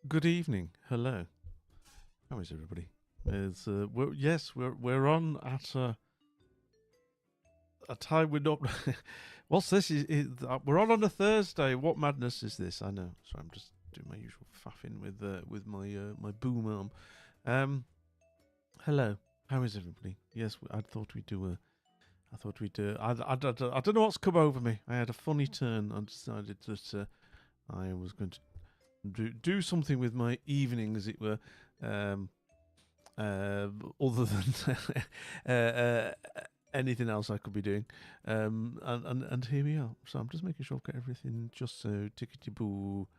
Good evening. Hello. How is everybody? We're on at a time we're not. What's this? We're on a Thursday. What madness is this? I know. So I'm just doing my usual faffing with my boom arm. Um, hello. How is everybody? Yes, I thought we'd do a. I thought we'd do. I don't know what's come over me. I had a funny turn. I decided that I was going to do something with my evening, as it were. Um, Other than uh, uh, anything else I could be doing. And here we are. So I'm just making sure I've got everything just so tickety boo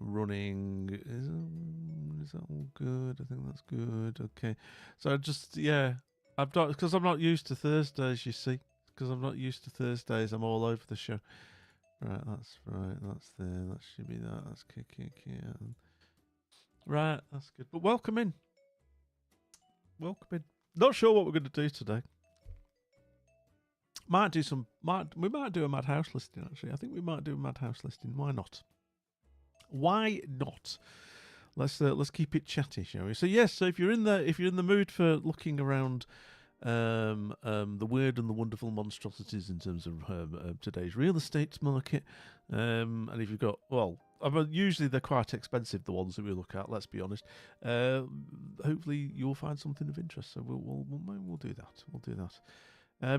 running. Is that all good? I think that's good. Okay. So just, yeah, I've done, because I'm not used to Thursdays, you see. Because I'm not used to Thursdays, I'm all over the show. Right, that's right. That's there. That should be that. That's kick. Yeah. Right, that's good. But welcome in. Welcome in. Not sure what we're going to do today. We might do a Madhouse listing actually. I think we might do a Madhouse listing. Why not? Why not? Let's keep it chatty, shall we? So yes, so if you're in the mood for looking around the weird and the wonderful monstrosities in terms of today's real estate market, and if you've got, well, I mean, usually they're quite expensive, the ones that we look at. Let's be honest. Hopefully you'll find something of interest. So we'll do that. We'll do that.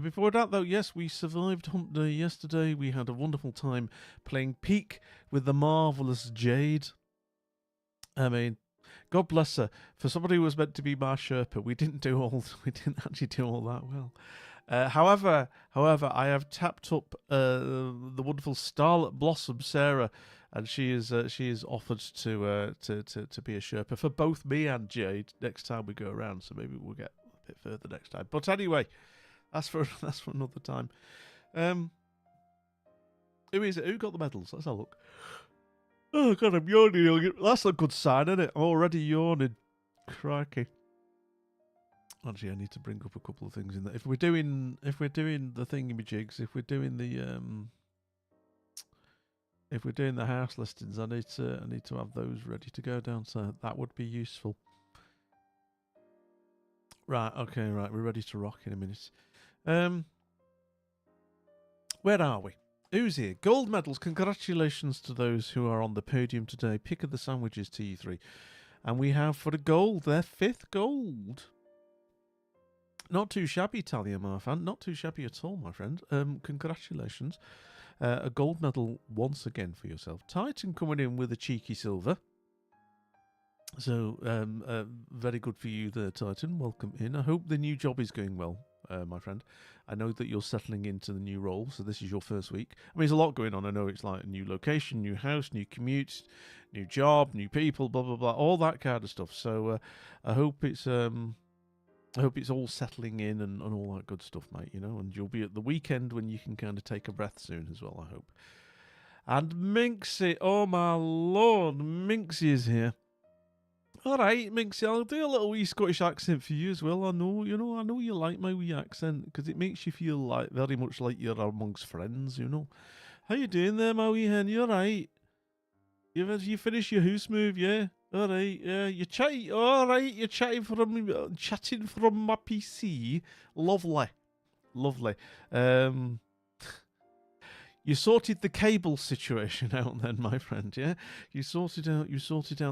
Before that, though, yes, we survived Hump Day yesterday. We had a wonderful time playing Peak with the marvelous Jade. I mean, God bless her. For somebody who was meant to be my Sherpa, we didn't actually do all that well. However, I have tapped up the wonderful Starlet Blossom Sarah, and she is offered to be a Sherpa for both me and Jade next time we go around. So maybe we'll get a bit further next time. But anyway, that's for another time. Who is it? Who got the medals? Let's have a look. Oh god, I'm yawning. That's a good sign, isn't it? I'm already yawning. Crikey. Actually, I need to bring up a couple of things in there. If we're doing the thingamajigs, if we're doing the house listings, I need to have those ready to go down. So that would be useful. Right. Okay. Right. We're ready to rock in a minute. Where are we? Who's here? Gold medals. Congratulations to those who are on the podium today. Pick of the sandwiches to you three. And we have for the gold, their fifth gold. Not too shabby, Talia Marfan. Not too shabby at all, my friend. Congratulations. A gold medal once again for yourself. Titan coming in with a cheeky silver. So, very good for you there, Titan. Welcome in. I hope the new job is going well, my friend. I know that you're settling into the new role, so this is your first week. I mean, there's a lot going on. I know it's like a new location, new house, new commute, new job, new people, blah blah blah, all that kind of stuff. So, I hope it's all settling in and all that good stuff, mate. You know, and you'll be at the weekend when you can kind of take a breath soon as well. I hope. And Minxie, oh my lord, Minxie is here. All right, Minxie, I'll do a little wee Scottish accent for you as well. I know you like my wee accent because it makes you feel like very much like you're amongst friends. You know, how you doing there, my wee hen? You all right? You finished your house move, yeah? All right, yeah. You chatting? All right, you're chatting from my PC. Lovely, lovely. Um, You sorted the cable situation out then, my friend, yeah? You sorted out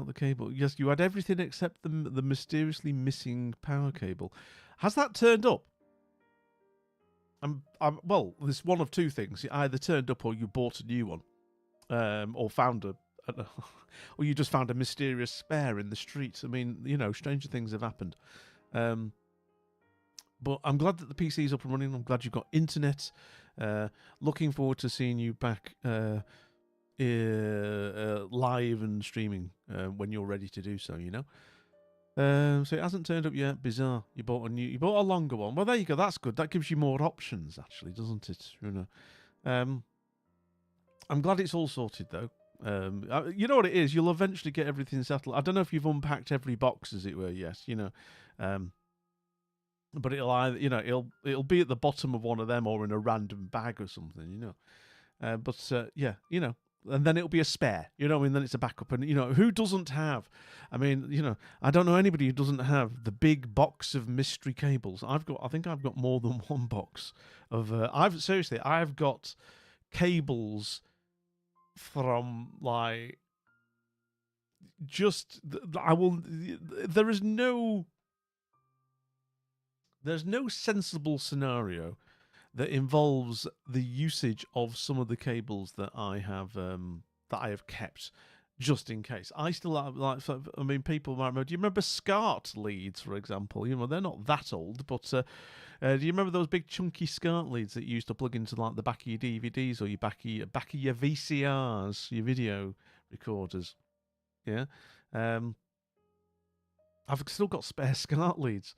the cable. Yes, you had everything except the mysteriously missing power cable. Has that turned up? Well, there's one of two things. It either turned up or you bought a new one. Or found or you just found a mysterious spare in the street. I mean, you know, stranger things have happened. But I'm glad that the PC's up and running. I'm glad you've got internet. Looking forward to seeing you back live and streaming when you're ready to do so. You know. So it hasn't turned up yet. Bizarre. You bought a longer one. Well, there you go. That's good. That gives you more options, actually, doesn't it? You know. I'm glad it's all sorted though. You know what it is. You'll eventually get everything settled. I don't know if you've unpacked every box, as it were. Yes. You know. But it'll either, you know, it'll be at the bottom of one of them or in a random bag or something, you know. But yeah, you know, and then it'll be a spare. You know, and then it's a backup. And who doesn't have? I mean, I don't know anybody who doesn't have the big box of mystery cables. I think I've got more than one box of. I've got cables from like just I will. There's no sensible scenario that involves the usage of some of the cables that I have kept just in case. I still have people might remember. Do you remember SCART leads, for example? They're not that old, but do you remember those big chunky SCART leads that you used to plug into like the back of your DVDs or your back of your VCRs, your video recorders? Yeah. I've still got spare SCART leads.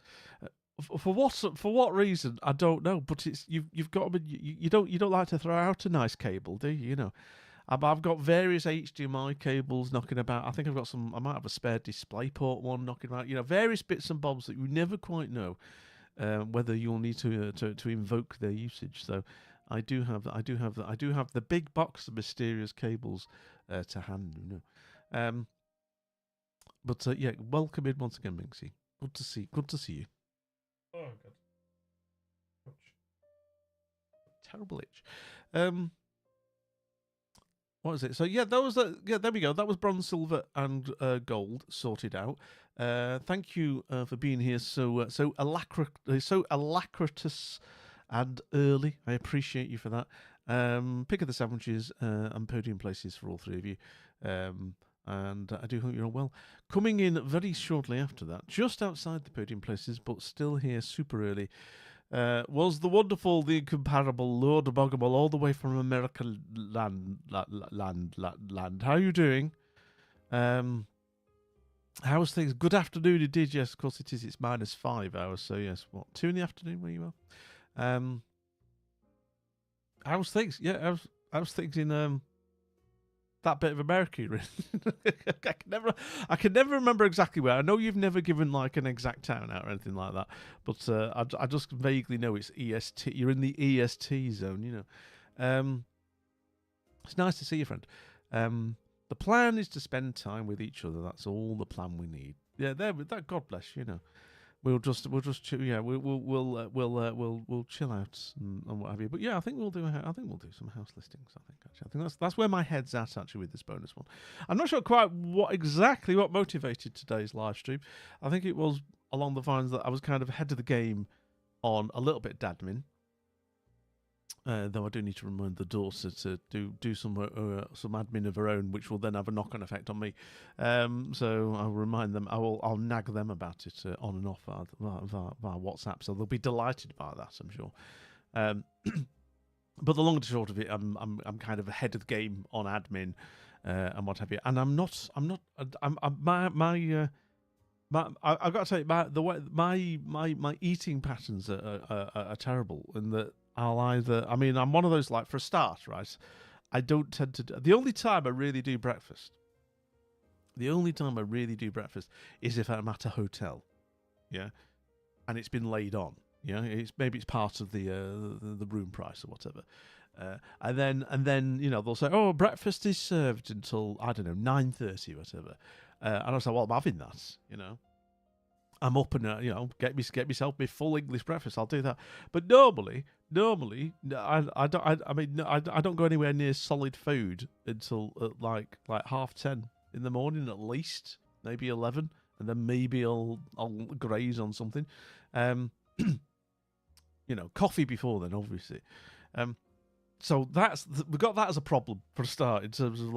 For what reason I don't know, but it's you've got you don't like to throw out a nice cable, do you? I've got various HDMI cables knocking about. I think I've got some. I might have a spare DisplayPort one knocking about. Various bits and bobs that you never quite know whether you'll need to invoke their usage. So I do have the big box of mysterious cables to hand. But yeah, welcome in once again, Minxie. Good to see you. Oh god. Ouch. Terrible itch. What is it? So yeah, that was there we go. That was bronze, silver, and gold sorted out. Thank you for being here so alacritous and early. I appreciate you for that. Pick of the sandwiches and podium places for all three of you. And I do hope you're all well. Coming in very shortly after that, just outside the podium places, but still here super early, was the wonderful, the incomparable Lord Bogable, all the way from America land. How are you doing? How's things? Good afternoon indeed. Yes, of course it is. It's -5 hours, so yes, 2 in the afternoon where you are? How's things? Yeah, how's things in that bit of America you're in? I can never remember exactly where. I know you've never given like an exact town out or anything like that, but I just vaguely know it's EST. You're in the EST zone, It's nice to see you, friend. The plan is to spend time with each other. That's all the plan we need. Yeah, there. That. God bless you. We'll just chill, yeah, we'll chill out and what have you. But yeah, I think we'll do some house listings. I think that's where my head's at actually with this bonus one. I'm not sure quite what motivated today's live stream. I think it was along the lines that I was kind of ahead of the game on a little bit d'admin. Though I do need to remind the daughter to do some admin of her own, which will then have a knock-on effect on me. So I'll remind them. I'll nag them about it on and off via WhatsApp. So they'll be delighted by that, I'm sure. But the long and short of it, I'm kind of ahead of the game on admin and what have you. And I've got to tell you, my eating patterns are terrible in that. I'm one of those, like, for a start, right? I don't tend to the only time I really do breakfast is if I'm at a hotel, yeah, and it's been laid on, yeah. Maybe it's part of the room price or whatever, and then they'll say, oh, breakfast is served until, I don't know, 9:30 or whatever, and I'll say, well, I'm having that, I'm up and get myself my full English breakfast. I'll do that. But normally, I don't go anywhere near solid food until like 10:30 in the morning at least, maybe 11, and then maybe I'll graze on something. Coffee before then, obviously. So we've got that as a problem for a start in terms of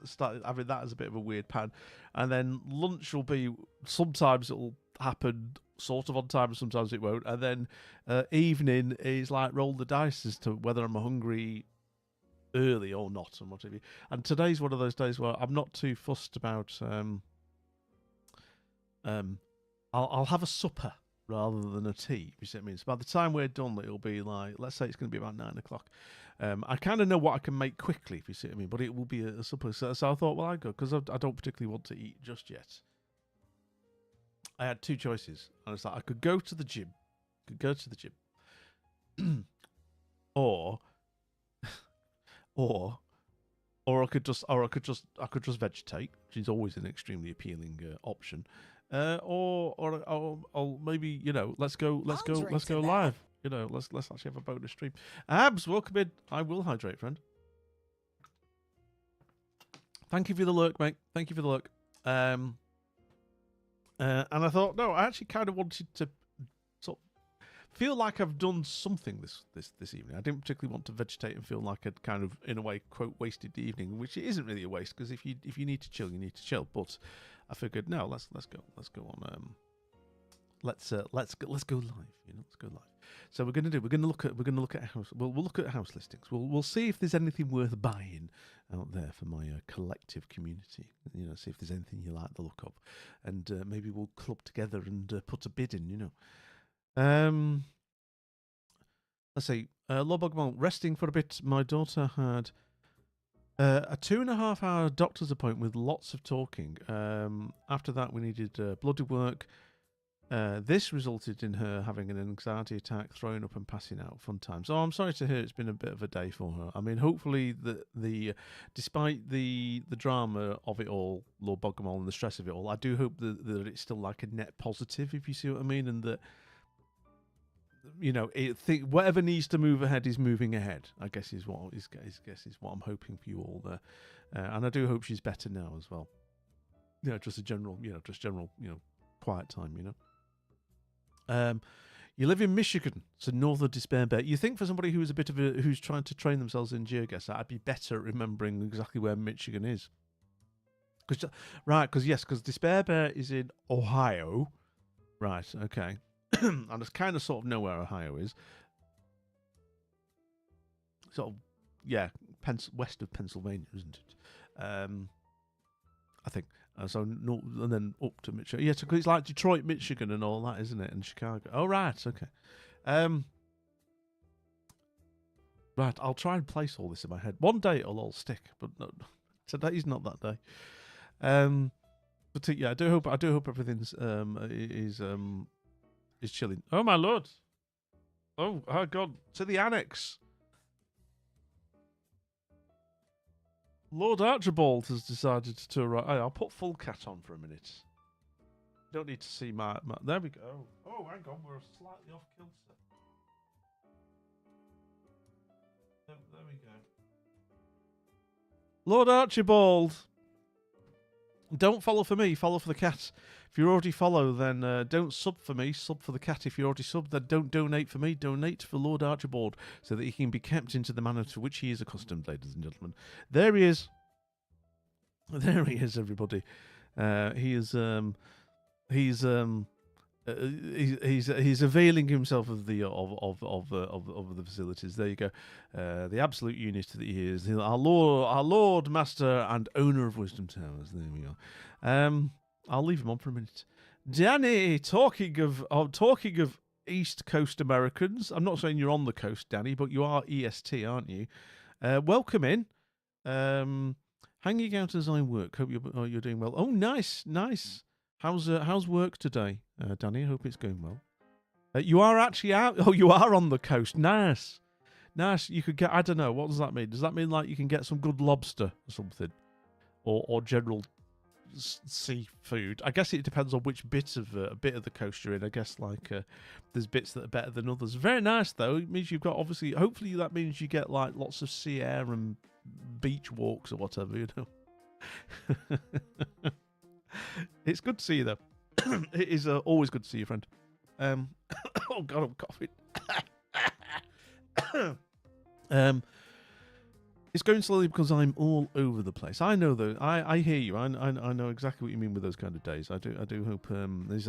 start having that as a bit of a weird pattern, and then lunch will be, sometimes it'll happen sort of on time, sometimes it won't, and then evening is like roll the dice as to whether I'm hungry early or not and what have you. And today's one of those days where I'm not too fussed about. I'll have a supper rather than a tea, if you see what I mean. So by the time we're done, it'll be like, let's say it's going to be about 9 o'clock. I kind of know what I can make quickly, if you see what I mean, but it will be a supper. So I thought, well, I go, because I don't particularly want to eat just yet. I had two choices. And it's like, I could go to the gym. or or I could just vegetate, which is always an extremely appealing option. Or maybe let's go live. Let's actually have a bonus stream. Abs, welcome in. I will hydrate, friend. Thank you for the lurk, mate. Thank you for the lurk. And I thought, no, I actually kind of wanted to sort of feel like I've done something this evening. I didn't particularly want to vegetate and feel like I'd kind of, in a way, quote, wasted the evening, which it isn't really a waste, because if you need to chill, you need to chill. But I figured, no, let's go on. Let's go live. Let's go live. So we're gonna look at house. We'll look at house listings. We'll see if there's anything worth buying out there for my collective community. See if there's anything you like the look of, and maybe we'll club together and put a bid in. Let's see. Lord Bogmont, resting for a bit. My daughter had a 2.5-hour doctor's appointment with lots of talking. After that, we needed blood work. This resulted in her having an anxiety attack, throwing up and passing out. Fun times. Oh, I'm sorry to hear it's been a bit of a day for her. I mean, hopefully the despite the drama of it all, Lord Bogomol, and the stress of it all, I do hope that it's still like a net positive, if you see what I mean, and that whatever needs to move ahead is moving ahead. I guess is what I'm hoping for you all there, and I do hope she's better now as well. Just general quiet time. You live in Michigan, so north of Despair Bear. You think for somebody who's who's trying to train themselves in GeoGuessr, I'd be better at remembering exactly where Michigan is. Because Despair Bear is in Ohio. Right, okay. And I kind of sort of know where Ohio is. Sort of, yeah, west of Pennsylvania, isn't it? I think. So no, and then up to Michigan. Yeah, because it's like Detroit, Michigan, and all that, isn't it? And Chicago. Oh, right, okay. Right, I'll try and place all this in my head. One day it'll all stick, but no, today's not that day. But yeah, I do hope everything's is chilling. Oh my lord! Oh God! To the annex. Lord Archibald has decided to arrive. I'll put full cat on for a minute. Don't need to see my... There we go. Oh, hang on. We're slightly off kilter. There we go. Lord Archibald. Don't follow for me. Follow for the cat. If you already follow, then don't sub for me. Sub for the cat. If you already sub, then don't donate for me. Donate for Lord Archibald so that he can be kept into the manner to which he is accustomed, ladies and gentlemen. There he is. There he is, everybody. He's availing himself of the facilities. There you go. The absolute unit that he is. Our Lord, Master, and owner of Wisdom Towers. There we are. I'll leave him on for a minute. Danny, talking of East Coast Americans. I'm not saying you're on the coast, Danny, but you are EST, aren't you? Welcome in. Hanging out as I work. Hope you're doing well. Oh, nice. How's work today, Danny? I hope it's going well. You are actually out. Oh, you are on the coast. Nice. You could get. I don't know. What does that mean? Does that mean like you can get some good lobster or something, or general seafood? I guess it depends on which bit of the coast you're in. I guess there's bits that are better than others. Very nice though. It means you've got hopefully that means you get like lots of sea air and beach walks or whatever. It's good to see you though. It is always good to see you, friend. Oh God, I'm coughing. It's going slowly because I'm all over the place. I know though. I hear you. I know exactly what you mean with those kind of days. I do hope there's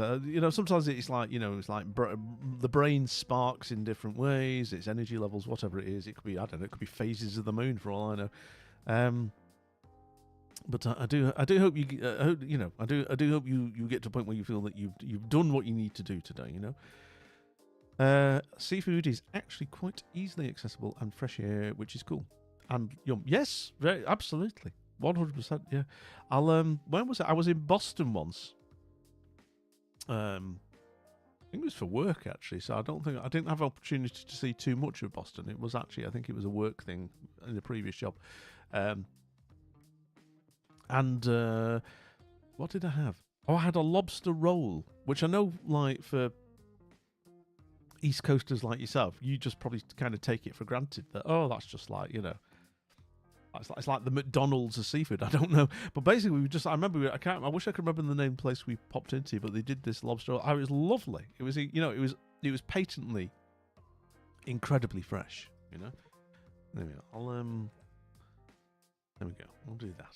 sometimes it's like the brain sparks in different ways. It's energy levels, whatever it is. It could be it could be phases of the moon for all I know. But I do hope you I do hope you get to a point where you feel that you've done what you need to do today. Seafood is actually quite easily accessible and fresh air, which is cool. And yum. Yes, very absolutely. 100%, yeah. When was it? I was in Boston once. I think it was for work actually, so I didn't have opportunity to see too much of Boston. It was actually, I think it was a work thing in the previous job. And what did I have? Oh, I had a lobster roll, which I know, like, for East Coasters like yourself, you just probably kind of take it for granted that, oh, that's just like, you know, it's like the McDonald's of seafood. I don't know, but basically we just. I remember. I wish I could remember the name place we popped into, but they did this lobster roll. Oh, it was lovely. It was, you know, it was patently incredibly fresh. You know. There we go. There we go. I'll do that.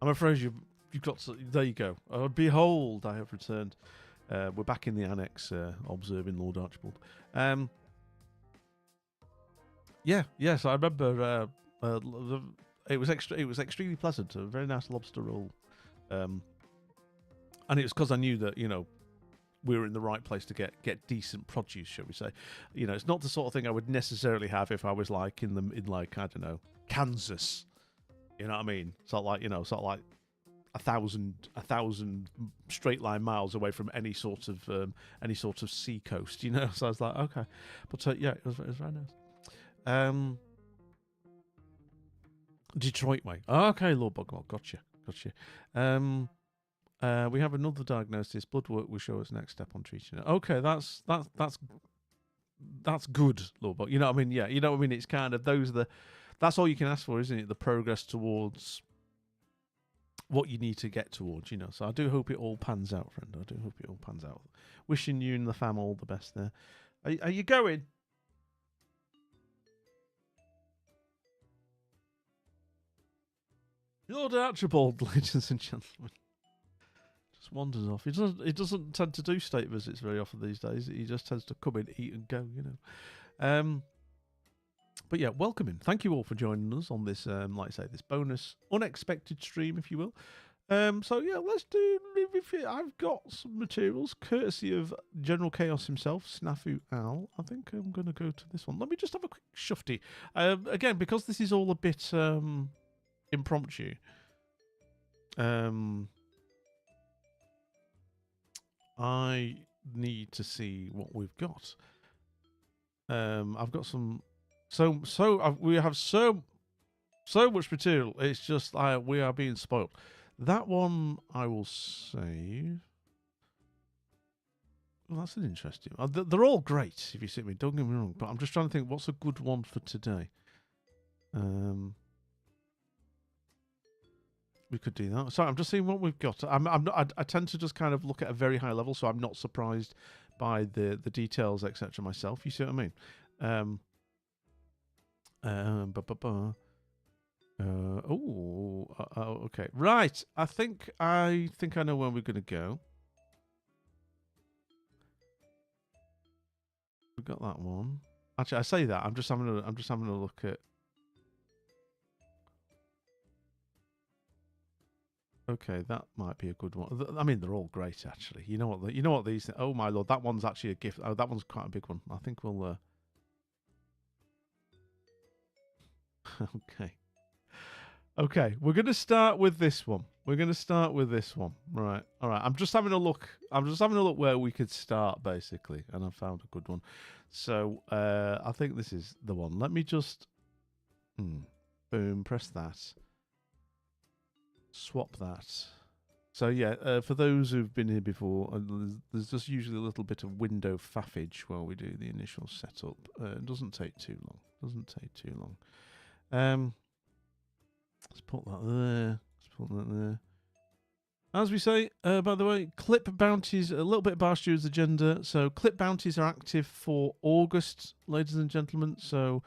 I'm afraid you've got to. There you go. Oh, behold, I have returned. We're back in the annex, observing Lord Archibald. Yes, I remember. It was extremely pleasant. A very nice lobster roll, and it was because I knew that, you know, we were in the right place to get decent produce, shall we say? You know, it's not the sort of thing I would necessarily have if I was like in like, I don't know, Kansas. You know what I mean? Sort of like, you know, sort of like a thousand straight line miles away from any sort of sea coast. You know, so I was like, okay, but yeah, it was very nice. Detroit way. Oh, okay, Lord Bogwell, gotcha. We have another diagnosis. Blood work will show us next step on treating it. Okay, that's good, Lord Bogwell. You know what I mean? Yeah, you know what I mean. It's kind of that's all you can ask for, isn't it? The progress towards what you need to get towards. You know. So I do hope it all pans out, friend. I do hope it all pans out. Wishing you and the fam all the best there. Are you going? Lord Archibald, ladies and gentlemen, just wanders off. He doesn't tend to do state visits very often these days. He just tends to come in, eat, and go. You know. But yeah, welcome in. Thank you all for joining us on this, like I say, this bonus unexpected stream, if you will. So yeah, let's do. I've got some materials courtesy of General Chaos himself, Snafu Al. I think I'm going to go to this one. Let me just have a quick shufty. Again, because this is all a bit impromptu. I need to see what we've got. I've got some. We have so much material. It's just we are being spoiled. That one I will save. Well, that's an interesting. They're all great. If you see me, don't get me wrong. But I'm just trying to think what's a good one for today. We could do that. Sorry, I'm just seeing what we've got. I tend to just kind of look at a very high level, so I'm not surprised by the details, etc. myself. You see what I mean? Okay. Right. I think I know where we're gonna go. We got that one. Actually, I say that I'm just having a look at. Okay, that might be a good one. I mean, they're all great, actually. You know what these. Oh my lord, that one's actually a gift. Oh, that one's quite a big one. I think we'll. Okay, we're going to start with this one. Right. All right. I'm just having a look where we could start, basically, and I found a good one. So I think this is the one. Let me just boom, press that. Swap that. So yeah, for those who've been here before, there's just usually a little bit of window faffage while we do the initial setup. It doesn't take too long. Let's put that there. As we say, by the way, clip bounties, a little bit of Bar Steward's agenda. So clip bounties are active for August, ladies and gentlemen. So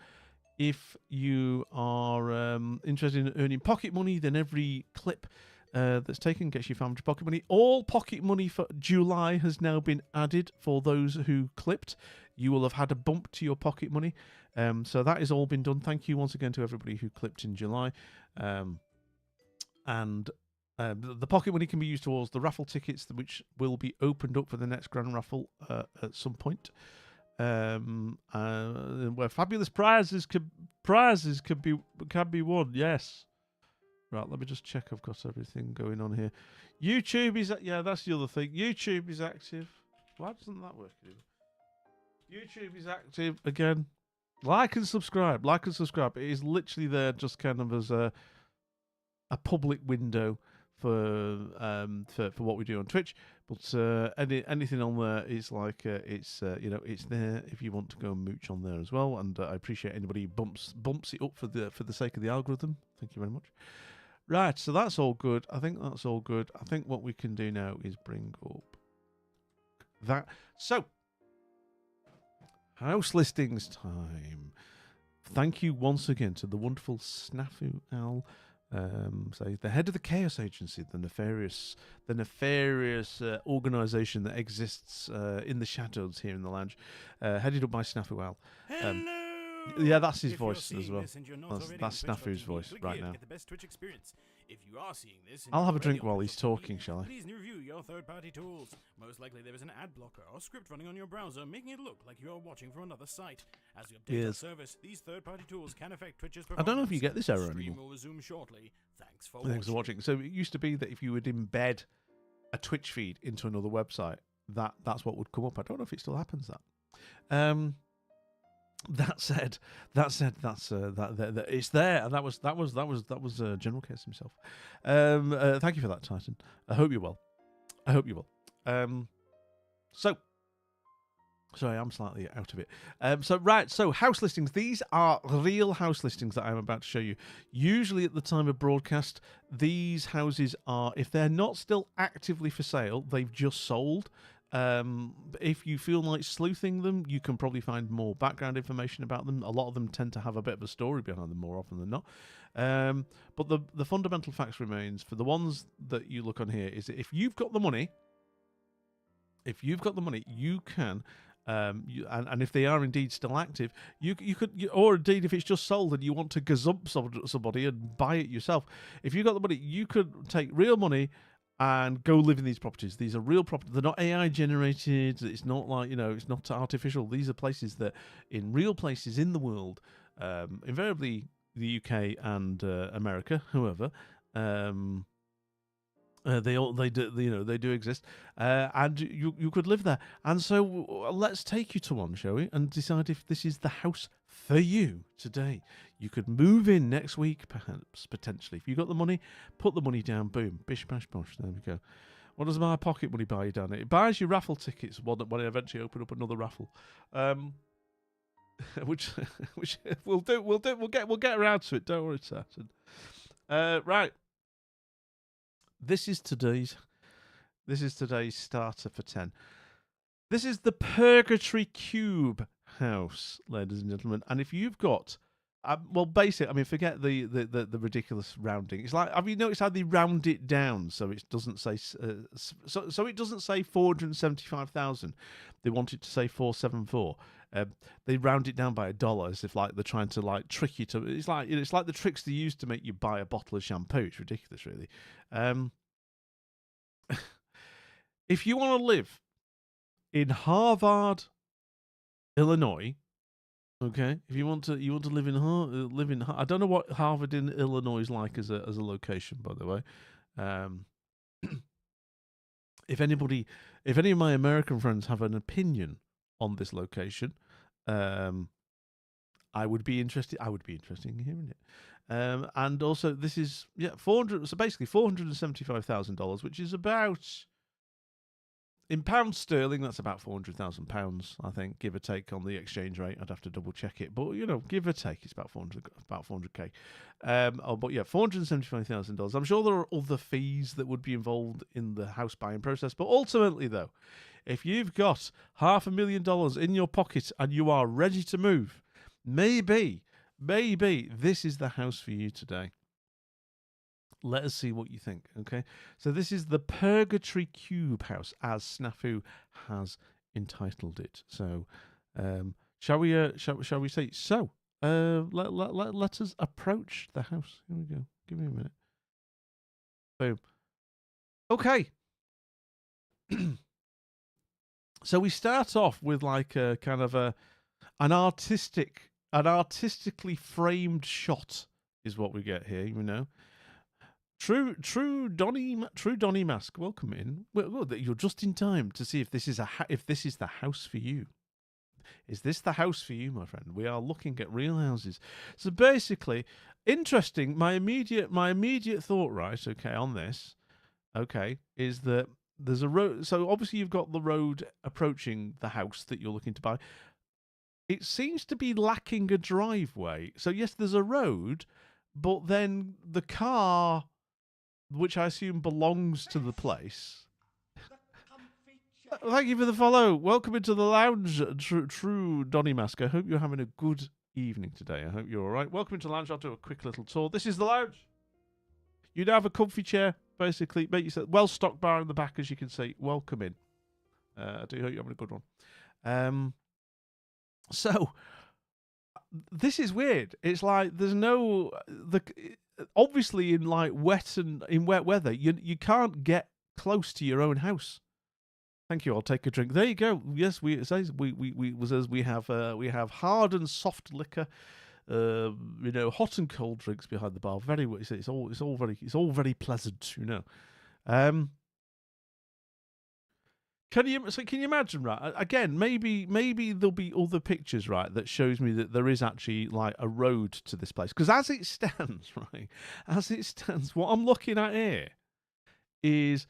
if you are interested in earning pocket money, then every clip that's taken gets you 500 pocket money. All pocket money for July has now been added for those who clipped. You will have had a bump to your pocket money. So that has all been done. Thank you once again to everybody who clipped in July. The pocket money can be used towards the raffle tickets, which will be opened up for the next grand raffle at some point. Where fabulous prizes can be won. Yes. Right, let me just check I've got everything going on here. YouTube is that's the other thing. YouTube is active. Why doesn't that work? YouTube is active again. Like and subscribe. It is literally there just kind of as a public window for what we do on Twitch. But anything on there is like it's there if you want to go and mooch on there as well. And I appreciate anybody who bumps it up for the sake of the algorithm. Thank you very much. Right, so that's all good. I think that's all good. I think what we can do now is bring up that. So, house listings time. Thank you once again to the wonderful Snafu Al. So the head of the Chaos Agency, the nefarious organisation that exists in the shadows here in the lounge, headed up by Snafu Al. Yeah, that's his voice as well. That's Snafu's voice right now. If you are seeing this, I'll have a drink while he's talking, shall I? Please review your third-party tools. Most likely there is an ad blocker or script running on your browser, making it look like you are watching from another site. As you update your service, these third-party tools can affect Twitch's performance. I don't know if you get this error anymore. Will resume shortly. Thanks for watching. So it used to be that if you would embed a Twitch feed into another website, that's what would come up. I don't know if it still happens. That said, it's there, and that was General Case himself. Thank you for that, Titan. I hope you're well. So, sorry, I'm slightly out of it. So house listings. These are real house listings that I'm about to show you. Usually at the time of broadcast, these houses are, if they're not still actively for sale, they've just sold. If you feel like sleuthing them, you can probably find more background information about them. A lot of them tend to have a bit of a story behind them more often than not. But the fundamental facts remains for the ones that you look on here is that if you've got the money, you can. And if they are indeed still active, you could, or indeed if it's just sold and you want to gazump somebody and buy it yourself, if you've got the money, you could take real money and go live in these properties. These are real properties. They're not AI generated. It's not like, it's not artificial. These are places that, in real places in the world, invariably the UK and America, however, they do exist, and you could live there. And so let's take you to one, shall we, and decide if this is the house for you today. You could move in next week, perhaps, potentially. If you got the money, put the money down, boom, bish, bash, bosh, there we go. What does my pocket money buy you down? It buys you raffle tickets when I eventually open up another raffle. Which we'll get around to it, don't worry, Saturn. Right. This is today's starter for 10. This is the Purgatory Cube house, ladies and gentlemen. And if you've got, forget the ridiculous rounding. It's like, have you noticed how they round it down so it doesn't say so it doesn't say 475,000. They want it to say 474. They round it down by $1 as if like they're trying to like trick you to. It's like the tricks they use to make you buy a bottle of shampoo. It's ridiculous, really. If you want to live in Harvard, Illinois, okay. If you want to live in I don't know what Harvard in Illinois is like as a location, by the way. If any of my American friends have an opinion on this location, I would be interested in hearing it. And also, this is basically $475,000, which is about, in pounds sterling, that's about £400,000, I think, give or take on the exchange rate. I'd have to double check it, but give or take, it's about 400k. But yeah, $475,000. I'm sure there are other fees that would be involved in the house buying process, but ultimately, though, if you've got $500,000 in your pocket and you are ready to move, maybe this is the house for you today. Let us see what you think, okay? So this is the Purgatory Cube house, as Snafu has entitled it. So, shall we say so? Let us approach the house. Here we go. Give me a minute. Boom. Okay. So we start off with like a kind of an artistically framed shot is what we get here, True Donny Mask, welcome in. Well, you're just in time to see if this is the house for you. Is this the house for you, my friend? We are looking at real houses. So basically, interesting. My immediate thought, right? Okay, on this okay, is that there's a road. So obviously you've got the road approaching the house that you're looking to buy. It seems to be lacking a driveway. So yes, there's a road, but then the car, which I assume belongs to the place. Thank you for the follow. Welcome into the lounge, true Donny Mask. I hope you're having a good evening today. I hope you're all right. Welcome into the lounge. I'll do a quick little tour. This is the lounge. You'd have a comfy chair, basically. Make yourself well-stocked bar in the back, as you can see. Welcome in. I do hope you're having a good one. So this is weird. It's like there's no obviously in like wet weather, you can't get close to your own house. Thank you. I'll take a drink. There you go. Yes, it says we have hard and soft liquor, hot and cold drinks behind the bar. It's all very pleasant, Can you imagine, right? Again, maybe there'll be other pictures, right, that shows me that there is actually like a road to this place. Because as it stands, what I'm looking at here is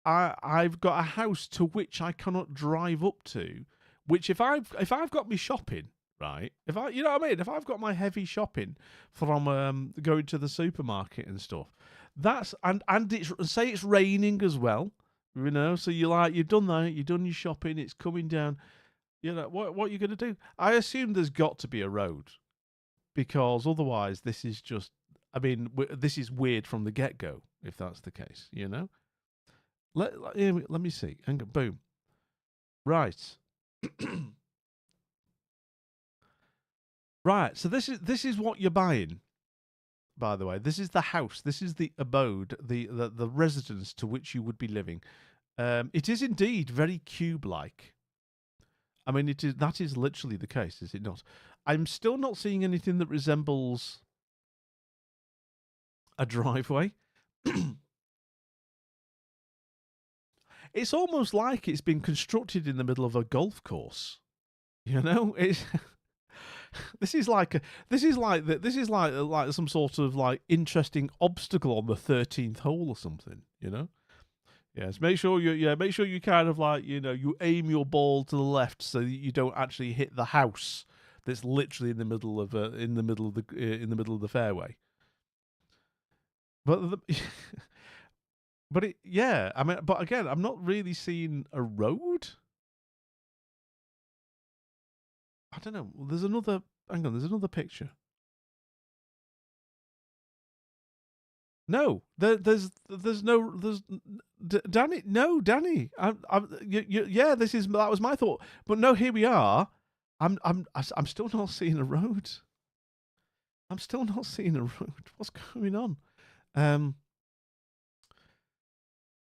I've got a house to which I cannot drive up to. Which if I've got my shopping, right, if I've got my heavy shopping from going to the supermarket and stuff, and it's raining as well. So you've done that, you've done your shopping, it's coming down. What are you going to do? I assume there's got to be a road, because otherwise this is just, this is weird from the get-go, if that's the case, Let me see. Hang on, boom. Right. Right, so this is what you're buying. By the way, this is the house. This is the abode, the residence to which you would be living. It is indeed very cube-like. That is literally the case, is it not? I'm still not seeing anything that resembles a driveway. It's almost like it's been constructed in the middle of a golf course. It's this is like some sort of like interesting obstacle on the 13th hole or something, Yes, make sure you kind of like, you aim your ball to the left so that you don't actually hit the house that's literally in the middle of the fairway. But but again, I'm not really seeing a road. I don't know. There's another picture. No, there's Danny. No, Danny. That was my thought. But no, here we are. I'm still not seeing a road. What's going on?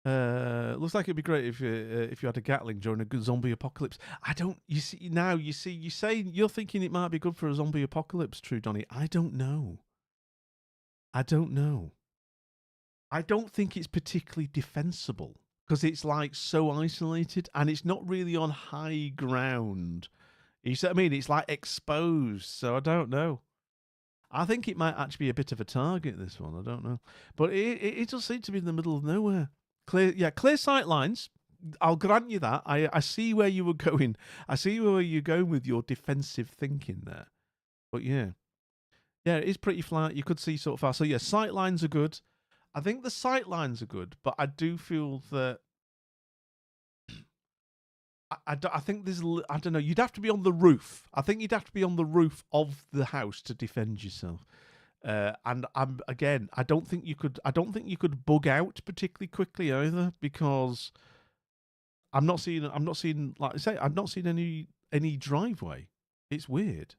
Looks like it'd be great if you had a Gatling during a good zombie apocalypse. You say you're thinking it might be good for a zombie apocalypse, True Donny. I don't know. I don't think it's particularly defensible because it's like so isolated and it's not really on high ground. You see what I mean? It's like exposed, so I don't know. I think it might actually be a bit of a target, this one. I don't know. But it does seem to be in the middle of nowhere. Clear sight lines. I'll grant you that. I see where you were going. I see where you're going with your defensive thinking there. But yeah, it is pretty flat. You could see sort of far. So yeah, sight lines are good. I think the sight lines are good, but I do feel that I think there's, I don't know, you'd have to be on the roof. I think you'd have to be on the roof of the house to defend yourself. And I don't think you could bug out particularly quickly either, because I'm not seeing like I say, I've not seen any driveway. It's weird.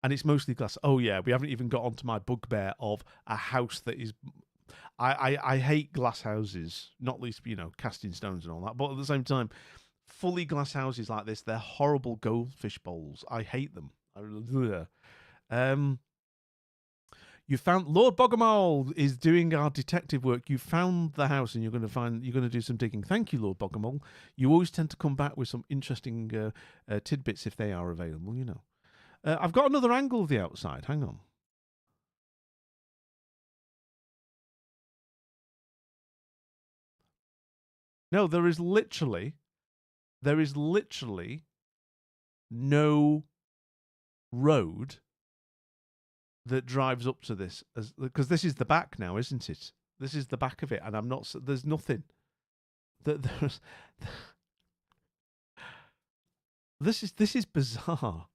And it's mostly glass. Oh yeah, we haven't even got onto my bugbear of a house that is, I hate glass houses, not least, casting stones and all that, but at the same time, fully glass houses like this, they're horrible goldfish bowls. I hate them. You found Lord Bogomol is doing our detective work. You found the house, and you're going to do some digging. Thank you, Lord Bogomol. You always tend to come back with some interesting tidbits if they are available. I've got another angle of the outside. Hang on. No, there is literally no road that drives up to this, because this is the back now, isn't it? This is the back of it, and I'm not. There's nothing. There's. This is bizarre.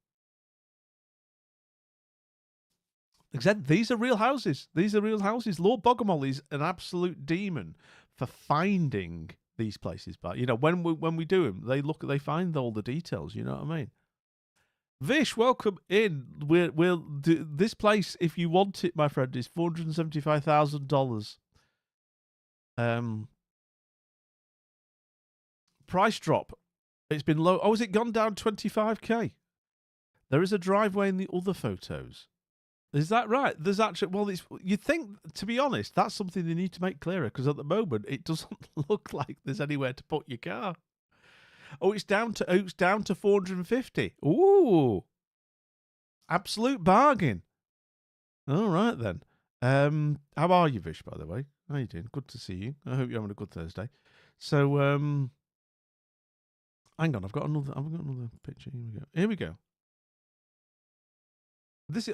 Except these are real houses. These are real houses. Lord Bogomol is an absolute demon for finding these places. But you know, when we do them, they find all the details. You know what I mean? Vish, welcome in. We'll do this place, if you want it, my friend, is $475,000. Price drop. It's been low. Oh, has it gone down 25k? There is a driveway in the other photos. Is that right? There's actually, well, you'd think, to be honest, that's something they need to make clearer, because at the moment it doesn't look like there's anywhere to put your car. Oh, it's down to 450. Ooh, absolute bargain. All right then. How are you, Vish? By the way, how you doing? Good to see you. I hope you're having a good Thursday. So, hang on, I've got another picture. Here we go.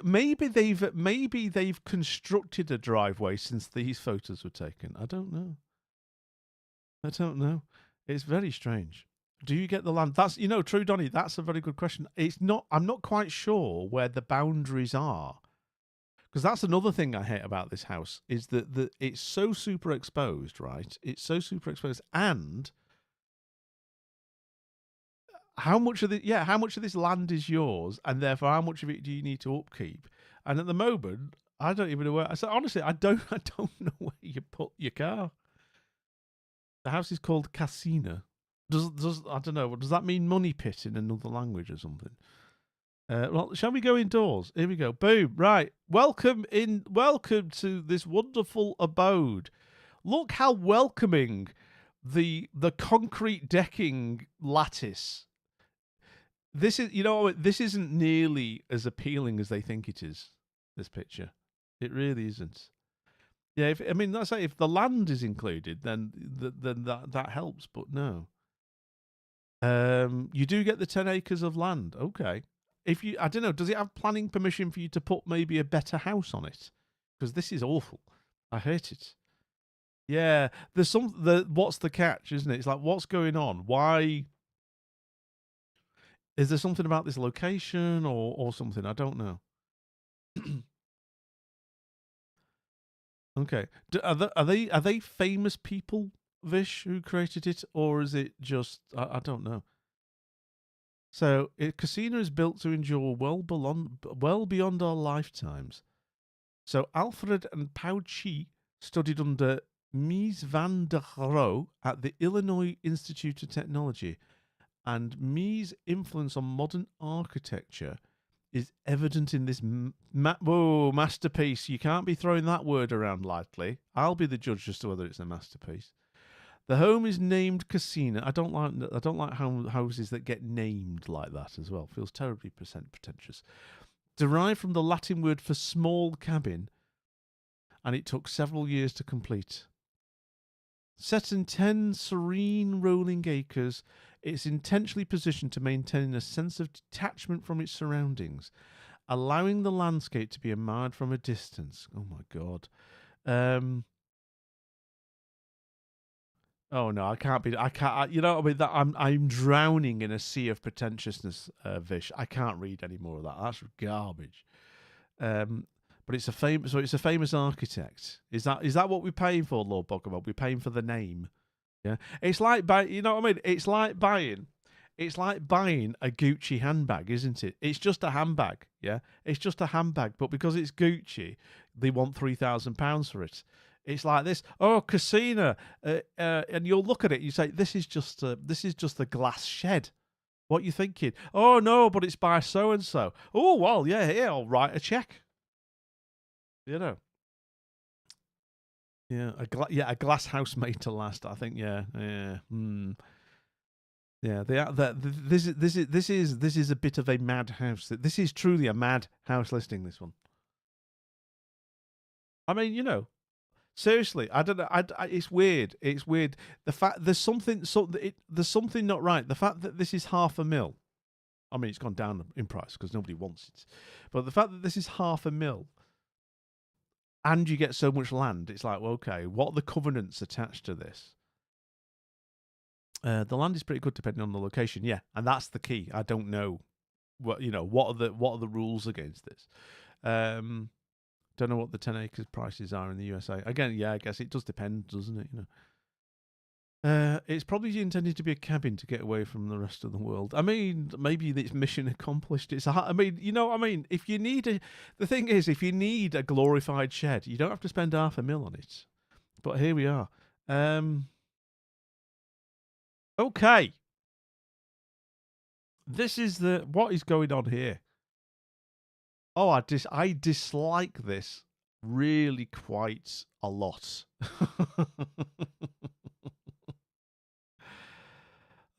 Maybe they've constructed a driveway since these photos were taken. I don't know. It's very strange. Do you get the land? That's, True Donny, that's a very good question. I'm not quite sure where the boundaries are. Because that's another thing I hate about this house, is that it's so super exposed, right? It's so super exposed, and how much of this land is yours, and therefore how much of it do you need to upkeep? And at the moment, I don't even know where. So honestly, I don't know where you put your car. The house is called Casina. Does I don't know. Does that mean money pit in another language or something? Well, shall we go indoors? Here we go. Boom. Right. Welcome to this wonderful abode. Look how welcoming the concrete decking lattice. This isn't nearly as appealing as they think it is. This picture, it really isn't. Yeah, if the land is included, then that helps. But no. You do get the 10 acres of land. Okay. I don't know, does it have planning permission for you to put maybe a better house on it? Because this is awful. I hate it. Yeah, there's what's the catch, isn't it? It's like, what's going on? Why? Is there something about this location or something? I don't know. Okay. Are they famous people, Vish, who created it, or is it just I don't know. So, Casino is built to endure well beyond our lifetimes. So, Alfred and Pao Chi studied under Mies van der Rohe at the Illinois Institute of Technology, and Mies' influence on modern architecture is evident in this masterpiece. You can't be throwing that word around lightly. I'll be the judge as to whether it's a masterpiece. The home is named Casina. I don't like houses that get named like that as well. Feels terribly pretentious. Derived from the Latin word for small cabin, and it took several years to complete. Set in 10 serene rolling acres, it's intentionally positioned to maintain a sense of detachment from its surroundings, allowing the landscape to be admired from a distance. Oh my God. Oh no, I can't. I'm drowning in a sea of pretentiousness, Vish. I can't read any more of that. That's garbage. But it's a famous architect. Is that what we're paying for, Lord Bogomol? We're paying for the name. Yeah. It's like you know what I mean? It's like buying a Gucci handbag, isn't it? It's just a handbag, yeah? It's just a handbag, but because it's Gucci, they want £3,000 for it. It's like this. Oh, Casina, and you'll look at it. You say, "This is just the glass shed." What are you thinking? Oh no, but it's by so and so. Oh well, yeah, I'll write a check. You know. Yeah, a glass house made to last. I think. Yeah. Yeah, this is a bit of a mad house. This is truly a mad house listing. This one. I mean, Seriously, I don't know. It's weird. It's weird. The fact there's something not right. The fact that this is $500,000. I mean, it's gone down in price because nobody wants it. But the fact that this is $500,000 and you get so much land, it's like, well, okay, what are the covenants attached to this? The land is pretty good depending on the location, yeah, and that's the key. I don't know what are the rules against this. Don't know what the 10 acres prices are in the USA. Again, yeah, I guess it does depend, doesn't it? It's probably intended to be a cabin to get away from the rest of the world. I mean, maybe it's mission accomplished. I mean, if you need the thing is, if you need a glorified shed, you don't have to spend $500,000 on it. But here we are. Okay. This is what is going on here. Oh, I dislike this really quite a lot.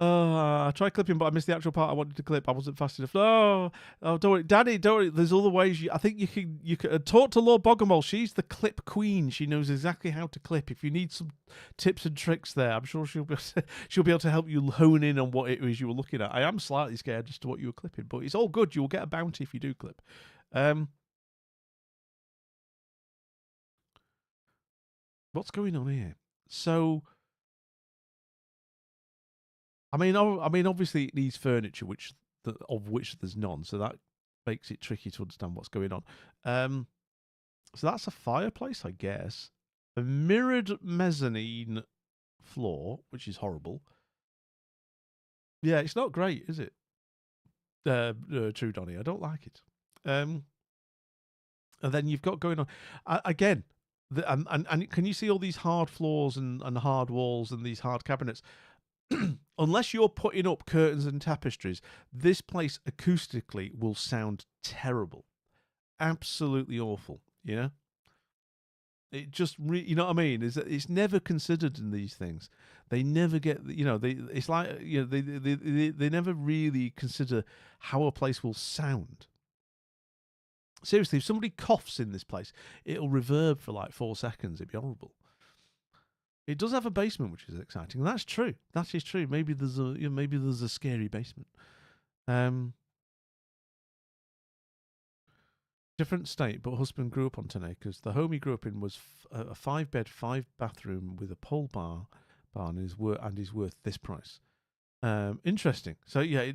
I tried clipping, but I missed the actual part I wanted to clip. I wasn't fast enough. Oh, don't worry, Danny. Don't worry. There's other ways. I think you can talk to Lord Bogomol. She's the clip queen. She knows exactly how to clip. If you need some tips and tricks there, I'm sure she'll be able to help you hone in on what it was you were looking at. I am slightly scared as to what you were clipping, but it's all good. You will get a bounty if you do clip. What's going on here? So. I mean, obviously it needs furniture, of which there's none, so that makes it tricky to understand what's going on. So that's a fireplace, I guess. A mirrored mezzanine floor, which is horrible. Yeah, it's not great, is it? True, Donny, I don't like it. And then you've got going on again. And can you see all these hard floors and hard walls and these hard cabinets? Unless you're putting up curtains and tapestries, this place acoustically will sound terrible. Absolutely awful, yeah? It just, you know what I mean? It's never considered in these things. They never get, it's like, they never really consider how a place will sound. Seriously, if somebody coughs in this place, it'll reverb for like 4 seconds. It'd be horrible. It does have a basement, which is exciting. That's true. That is true. Maybe there's a scary basement. Different state, but husband grew up on 10 acres. The home he grew up in was a 5-bed, 5-bathroom with a pole barn, and is worth this price. Interesting. So yeah,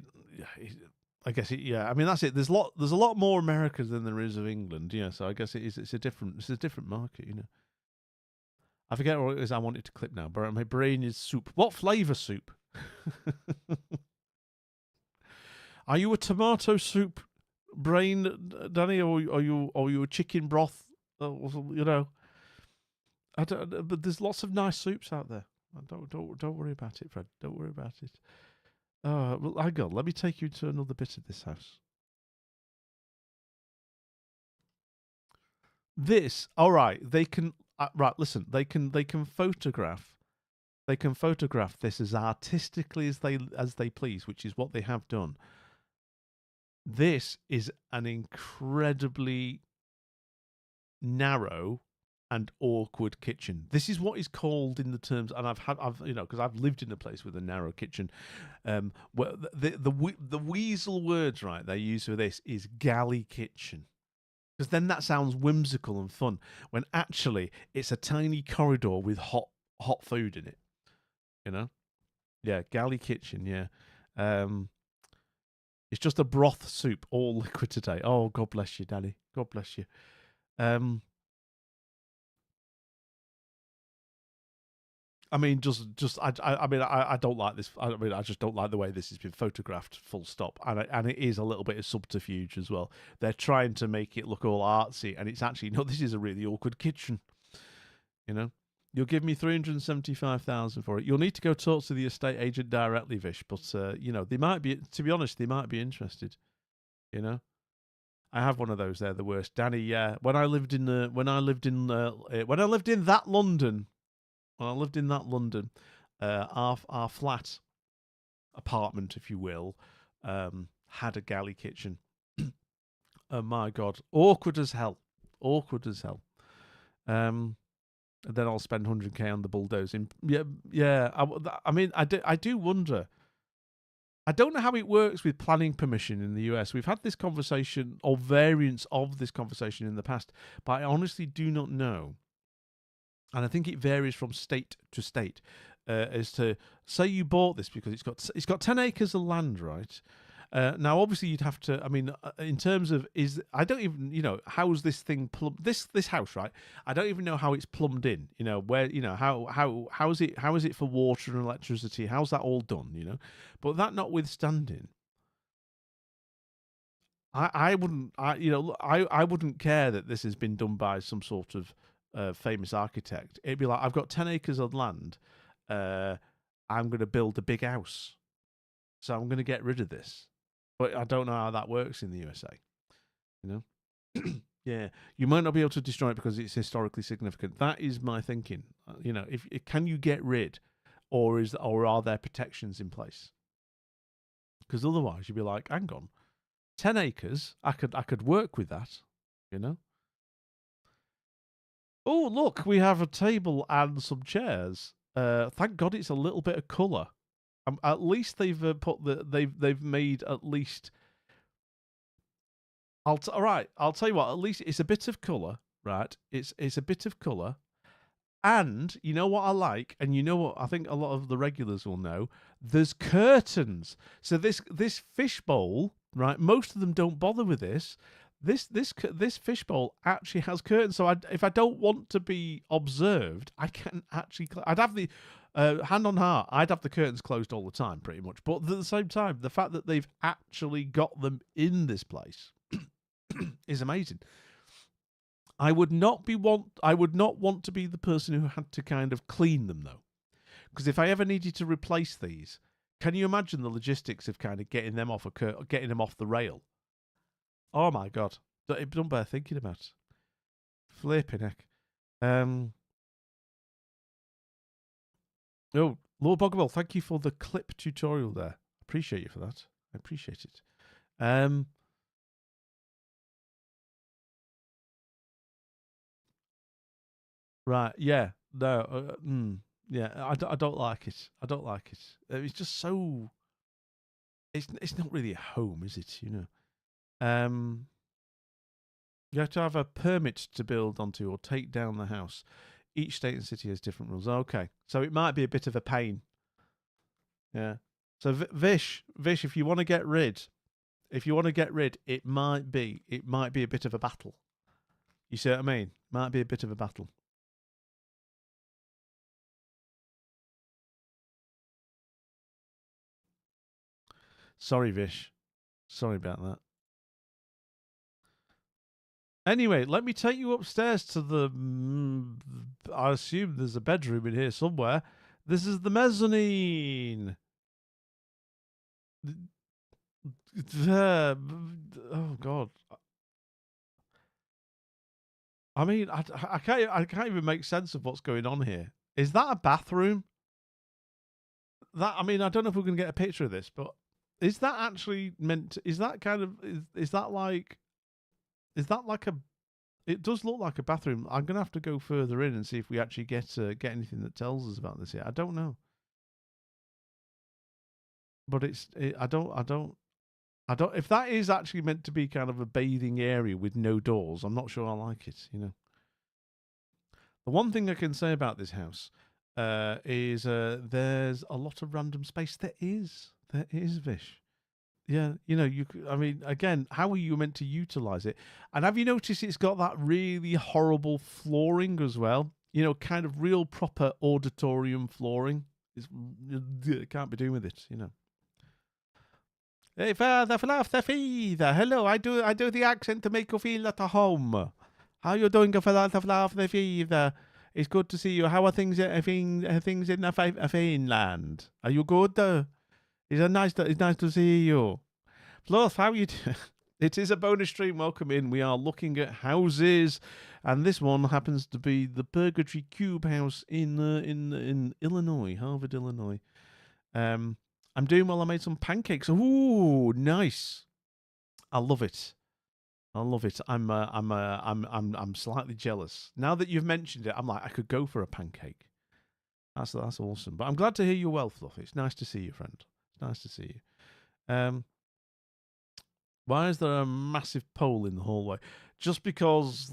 I guess yeah. I mean that's it. There's a lot more America than there is of England. Yeah. So I guess it's a different market. I forget what it is I wanted to clip now, but my brain is soup. What flavour soup? Are you a tomato soup brain, Danny, or are you a chicken broth? I don't. But there's lots of nice soups out there. Don't worry about it, Fred. Don't worry about it. Well, hang on. Let me take you to another bit of this house. This, all right. They can. Right, listen. They can photograph. They can photograph this as artistically as they please, which is what they have done. This is an incredibly narrow and awkward kitchen. This is what is called in the terms, and because I've lived in a place with a narrow kitchen. Where the weasel words right they use for this is galley kitchen. Because then that sounds whimsical and fun, when actually it's a tiny corridor with hot food in it. Yeah, galley kitchen. Yeah, it's just a broth soup, all liquid today. Oh, God bless you, Danny. God bless you. I mean, I don't like this. I mean, I just don't like the way this has been photographed. Full stop. And it is a little bit of subterfuge as well. They're trying to make it look all artsy, and it's actually no. This is a really awkward kitchen. You'll give me 375,000 for it. You'll need to go talk to the estate agent directly, Vish. But they might be. To be honest, they might be interested. I have one of those. They're the worst, Danny. Yeah, when I lived in that London. When I lived in that London, our flat apartment, if you will, had a galley kitchen. Oh my God, awkward as hell. Awkward as hell. And then I'll spend 100k on the bulldozing. Yeah. I mean, I do wonder. I don't know how it works with planning permission in the US. We've had this conversation or variants of this conversation in the past, but I honestly do not know. And I think it varies from state to state as to, say you bought this because it's got 10 acres of land, right? Now, obviously, you'd have to. I mean, in terms of I don't even how's this thing this house, right? I don't even know how it's plumbed in. Where how is it for water and electricity? How's that all done? But that notwithstanding, I wouldn't I wouldn't care that this has been done by some sort of famous architect. It'd be like, I've got 10 acres of land. I'm going to build a big house, so I'm going to get rid of this. But I don't know how that works in the USA. Yeah, you might not be able to destroy it because it's historically significant. That is my thinking. If can you get rid, or are there protections in place? Because otherwise, you'd be like, hang on, 10 acres. I could work with that. Oh, look, we have a table and some chairs. Thank God it's a little bit of colour. At least they've they've made at least. All right. I'll tell you what. At least it's a bit of colour, right? It's a bit of colour, and you know what I like, and you know what I think a lot of the regulars will know. There's curtains. So this fishbowl, right? Most of them don't bother with this. This fishbowl actually has curtains. So if I don't want to be observed, I can actually. I'd have the. Hand on heart, I'd have the curtains closed all the time, pretty much. But at the same time, the fact that they've actually got them in this place is amazing. I would not want to be the person who had to kind of clean them, though, because if I ever needed to replace these, can you imagine the logistics of kind of getting them off the rail? Oh my God, don't bear thinking about. Flipping heck. Oh, Lord Boggerwell, thank you for the clip tutorial there. Appreciate you for that. I appreciate it. Right, yeah, no, yeah, I don't like it. I don't like it. It's just so. It's not really a home, is it? You have to have a permit to build onto or take down the house. Each state and city has different rules. Okay, so it might be a bit of a pain. Yeah. So Vish, if you want to get rid, it might be a bit of a battle. You see what I mean? Might be a bit of a battle. Sorry, Vish. Sorry about that. Anyway, let me take you upstairs to the. I assume there's a bedroom in here somewhere. This is the mezzanine. Oh God. I mean, I can't even make sense of what's going on here. Is that a bathroom? I mean, I don't know if we're going to get a picture of this, but is that actually meant to, is that like a, it does look like a bathroom. I'm going to have to go further in and see if we actually get anything that tells us about this here. I don't know. But I don't, if that is actually meant to be kind of a bathing area with no doors, I'm not sure I like it, The one thing I can say about this house is there's a lot of random space. There is, Vish. Yeah, I mean, again, how are you meant to utilize it? And have you noticed it's got that really horrible flooring as well? Kind of real proper auditorium flooring. It can't be doing with it, Hey, Father, feather. Hello, I do the accent to make you feel at home. How you doing, Father, feather? It's good to see you. How are things in Finland? Are you good? It's nice to see you. Plus, how you doing? It is a bonus stream. Welcome in. We are looking at houses, and this one happens to be the Purgatory Cube house in Illinois, Harvard, Illinois. I'm doing well. I made some pancakes. Ooh, nice. I love it. I love it. I'm slightly jealous. Now that you've mentioned it, I'm like, I could go for a pancake. That's awesome. But I'm glad to hear you're well, Fluffy. It's nice to see you, friend. It's nice to see you. Why is there a massive pole in the hallway? Just because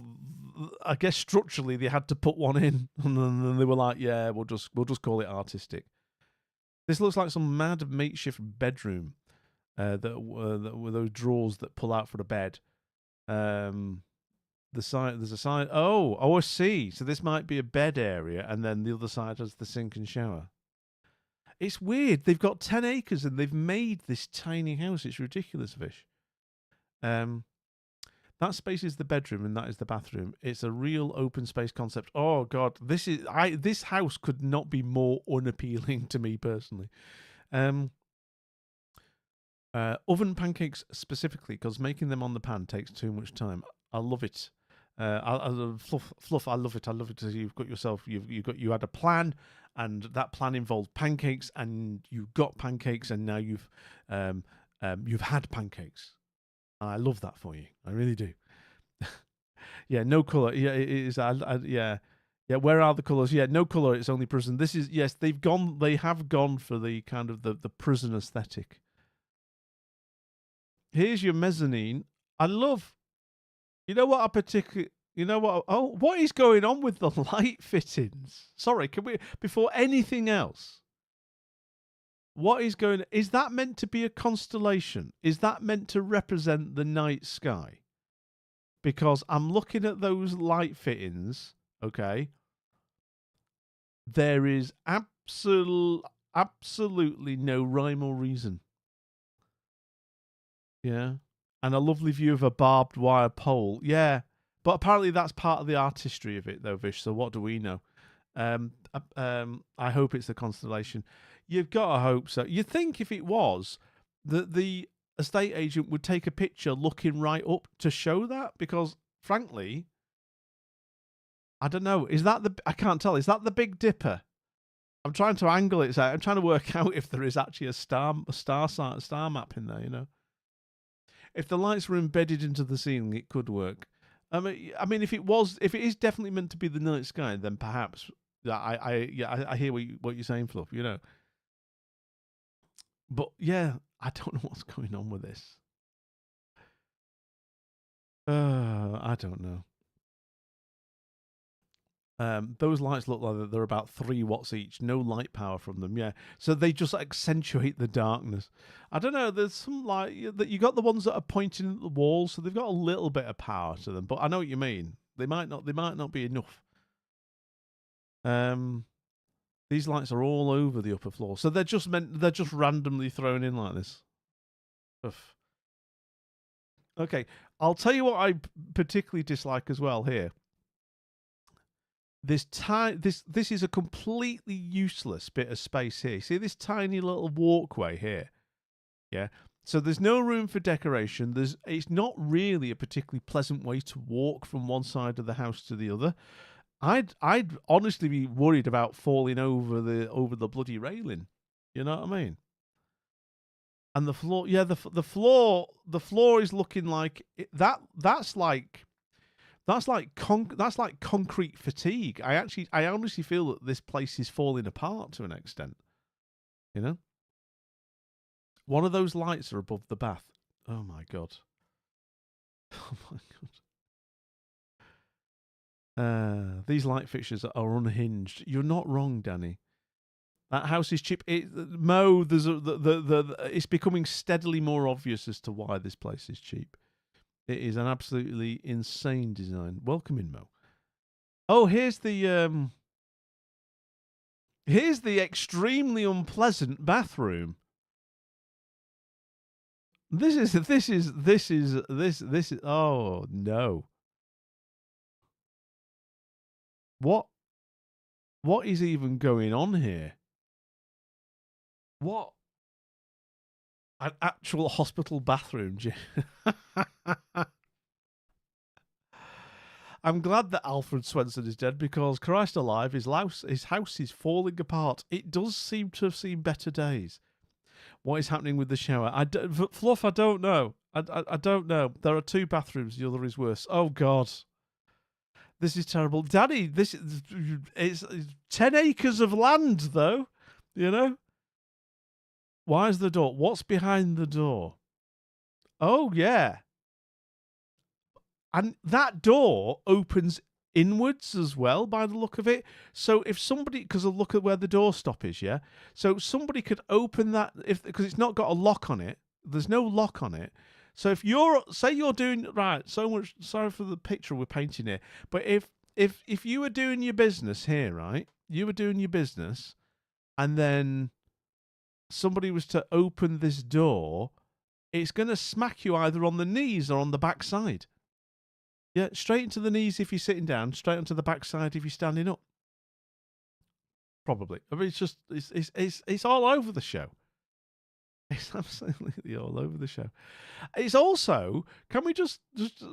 I guess structurally they had to put one in, and then they were like, "Yeah, we'll just call it artistic." This looks like some mad makeshift bedroom. That were those drawers that pull out for the bed. The side there's a side. Oh, I see. So this might be a bed area, and then the other side has the sink and shower. It's weird. They've got 10 acres and they've made this tiny house. It's ridiculous, Vish. That space is the bedroom and that is the bathroom. It's a real open space concept. Oh God, this house could not be more unappealing to me personally. Oven pancakes specifically, because making them on the pan takes too much time. I love it. Fluff. I love it. I love it. You've got yourself. You had a plan, and that plan involved pancakes, and you got pancakes, and now you've had pancakes. I love that for you. I really do. Yeah, no color. Yeah, it is. Yeah. Where are the colors? Yeah, no color. It's only prison. This is yes. They have gone for the kind of the prison aesthetic. Here's your mezzanine. I love. You know what I particularly. You know what? Oh, what is going on with the light fittings? Sorry, can we before anything else? What is going? Is that meant to be a constellation? Is that meant to represent the night sky? Because I'm looking at those light fittings. Okay. There is absolutely no rhyme or reason. Yeah. And a lovely view of a barbed wire pole. Yeah. But apparently that's part of the artistry of it, though, Vish. So what do we know? I hope it's the constellation. You've got to hope so. You'd think if it was, that the estate agent would take a picture looking right up to show that, because, frankly, I don't know. Is that I can't tell. Is that the Big Dipper? I'm trying to angle it. I'm trying to work out if there is actually a star map in there, you know. If the lights were embedded into the ceiling, it could work. I mean, if it is definitely meant to be the night sky, then perhaps. I hear what you're saying, Fluff. You know. But yeah, I don't know what's going on with this. I don't know. Those lights look like they're about 3 watts each. No light power from them. Yeah, so they just accentuate the darkness. I don't know. There's some light that you got the ones that are pointing at the walls, so they've got a little bit of power to them. But I know what you mean. They might not be enough. These lights are all over the upper floor, so they're just randomly thrown in like this. Oof. Okay, I'll tell you what I particularly dislike as well here. This is a completely useless bit of space here. See this tiny little walkway here? Yeah. So there's no room for decoration. It's not really a particularly pleasant way to walk from one side of the house to the other. I'd honestly be worried about falling over the bloody railing. You know what I mean? And the floor, yeah, the floor is looking like that's like concrete fatigue. I honestly feel that this place is falling apart to an extent. You know? One of those lights are above the bath. Oh my God. Oh my God. These light fixtures are unhinged. You're not wrong, Danny. That house is cheap. Mo, it's becoming steadily more obvious as to why this place is cheap. It is an absolutely insane design. Welcome in, Mo. Oh, here's the extremely unpleasant bathroom. This is oh no. What is even going on here? What? An actual hospital bathroom. I'm glad that Alfred Swenson is dead, because Christ alive, his house is falling apart. It does seem to have seen better days. What is happening with the shower? Fluff, I don't know. I don't know. There are 2 bathrooms. The other is worse. Oh, God. This is terrible. Daddy, it's 10 acres of land, though. You know? Why is the door? What's behind the door? Oh, yeah. And that door opens inwards as well, by the look of it. So if somebody, because look at where the doorstop is, yeah? So somebody could open that, because it's not got a lock on it. There's no lock on it. So if say you're doing, right, so much, sorry for the picture we're painting here, but if you were doing your business here, right, you were doing your business, and then somebody was to open this door, it's going to smack you either on the knees or on the backside. Yeah, straight into the knees if you're sitting down, straight onto the backside if you're standing up. Probably. I mean, it's just, it's all over the show. It's absolutely all over the show. It's also, can we just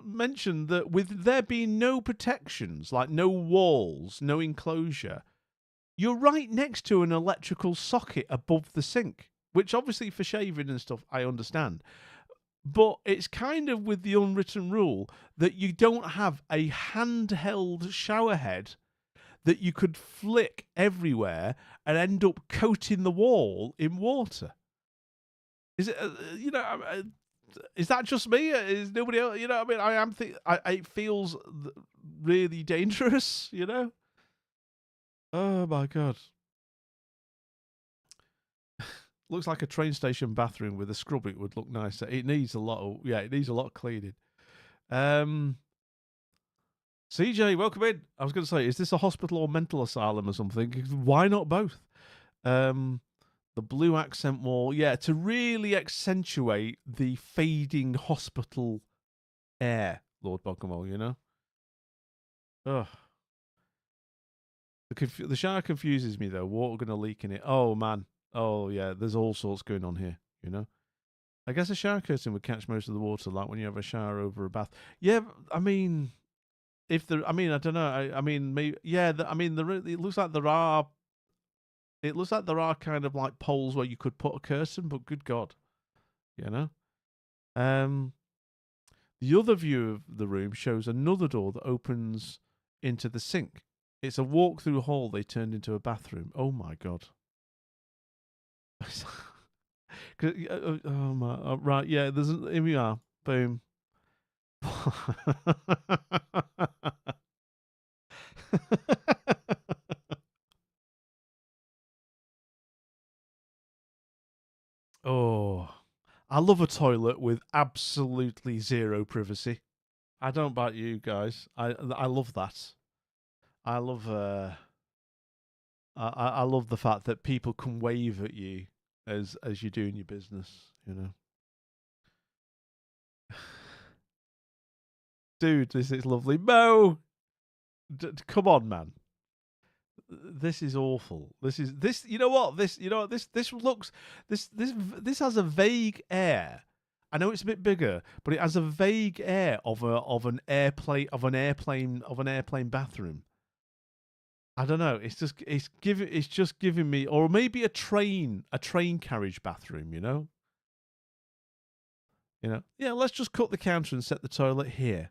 mention that with there being no protections, like no walls, no enclosure, you're right next to an electrical socket above the sink, which obviously for shaving and stuff, I understand. But it's kind of with the unwritten rule that you don't have a handheld shower head that you could flick everywhere and end up coating the wall in water. Is it, is that just me? Is nobody else? You know, I mean, it feels really dangerous, you know? Oh my God. Looks like a train station bathroom with a scrub. It would look nicer. It needs a lot of cleaning. CJ, welcome in. I was going to say, is this a hospital or mental asylum or something? Why not both? The blue accent wall, yeah, to really accentuate the fading hospital air, Lord Bogomol, you know? Ugh. The shower confuses me, though. Water going to leak in it. Oh, man. Oh, yeah, there's all sorts going on here, you know? I guess a shower curtain would catch most of the water, like when you have a shower over a bath. Yeah, I mean, I don't know. I mean, maybe, yeah, it looks like there are... It looks like there are kind of like poles where you could put a curtain, but good God, you know? The other view of the room shows another door that opens into the sink. It's a walk-through hall they turned into a bathroom. Oh my God. Oh my, right, yeah, here we are. Boom. Oh, I love a toilet with absolutely zero privacy. I don't bite you guys. I love that. I love I love the fact that people can wave at you as you're doing your business, you know. Dude, this is lovely. Mo, come on, man. This is awful. This. You know what? This looks. This has a vague air. I know it's a bit bigger, but it has a vague air of an airplane bathroom. I don't know. It's just giving me, or maybe a train carriage bathroom. You know. Yeah. Let's just cut the counter and set the toilet here.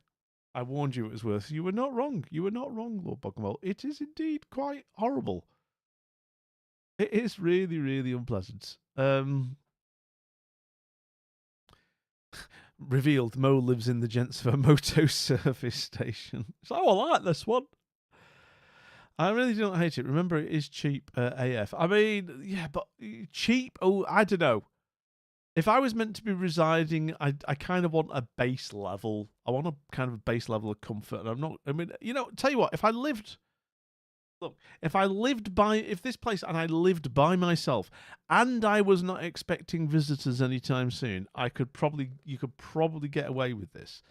I warned you it was worse. You were not wrong. You were not wrong, Lord Bogomol. It is indeed quite horrible. It is really, really unpleasant. Revealed Mo lives in the Gensfer Moto service station. So I like this one. I really don't hate it. Remember, it is cheap AF. I mean, yeah, but cheap. Oh, I don't know. If I was meant to be residing, I kind of want a base level. I want a kind of a base level of comfort. And I'm not. I mean, tell you what. If this place and I lived by myself, and I was not expecting visitors anytime soon, you could probably get away with this.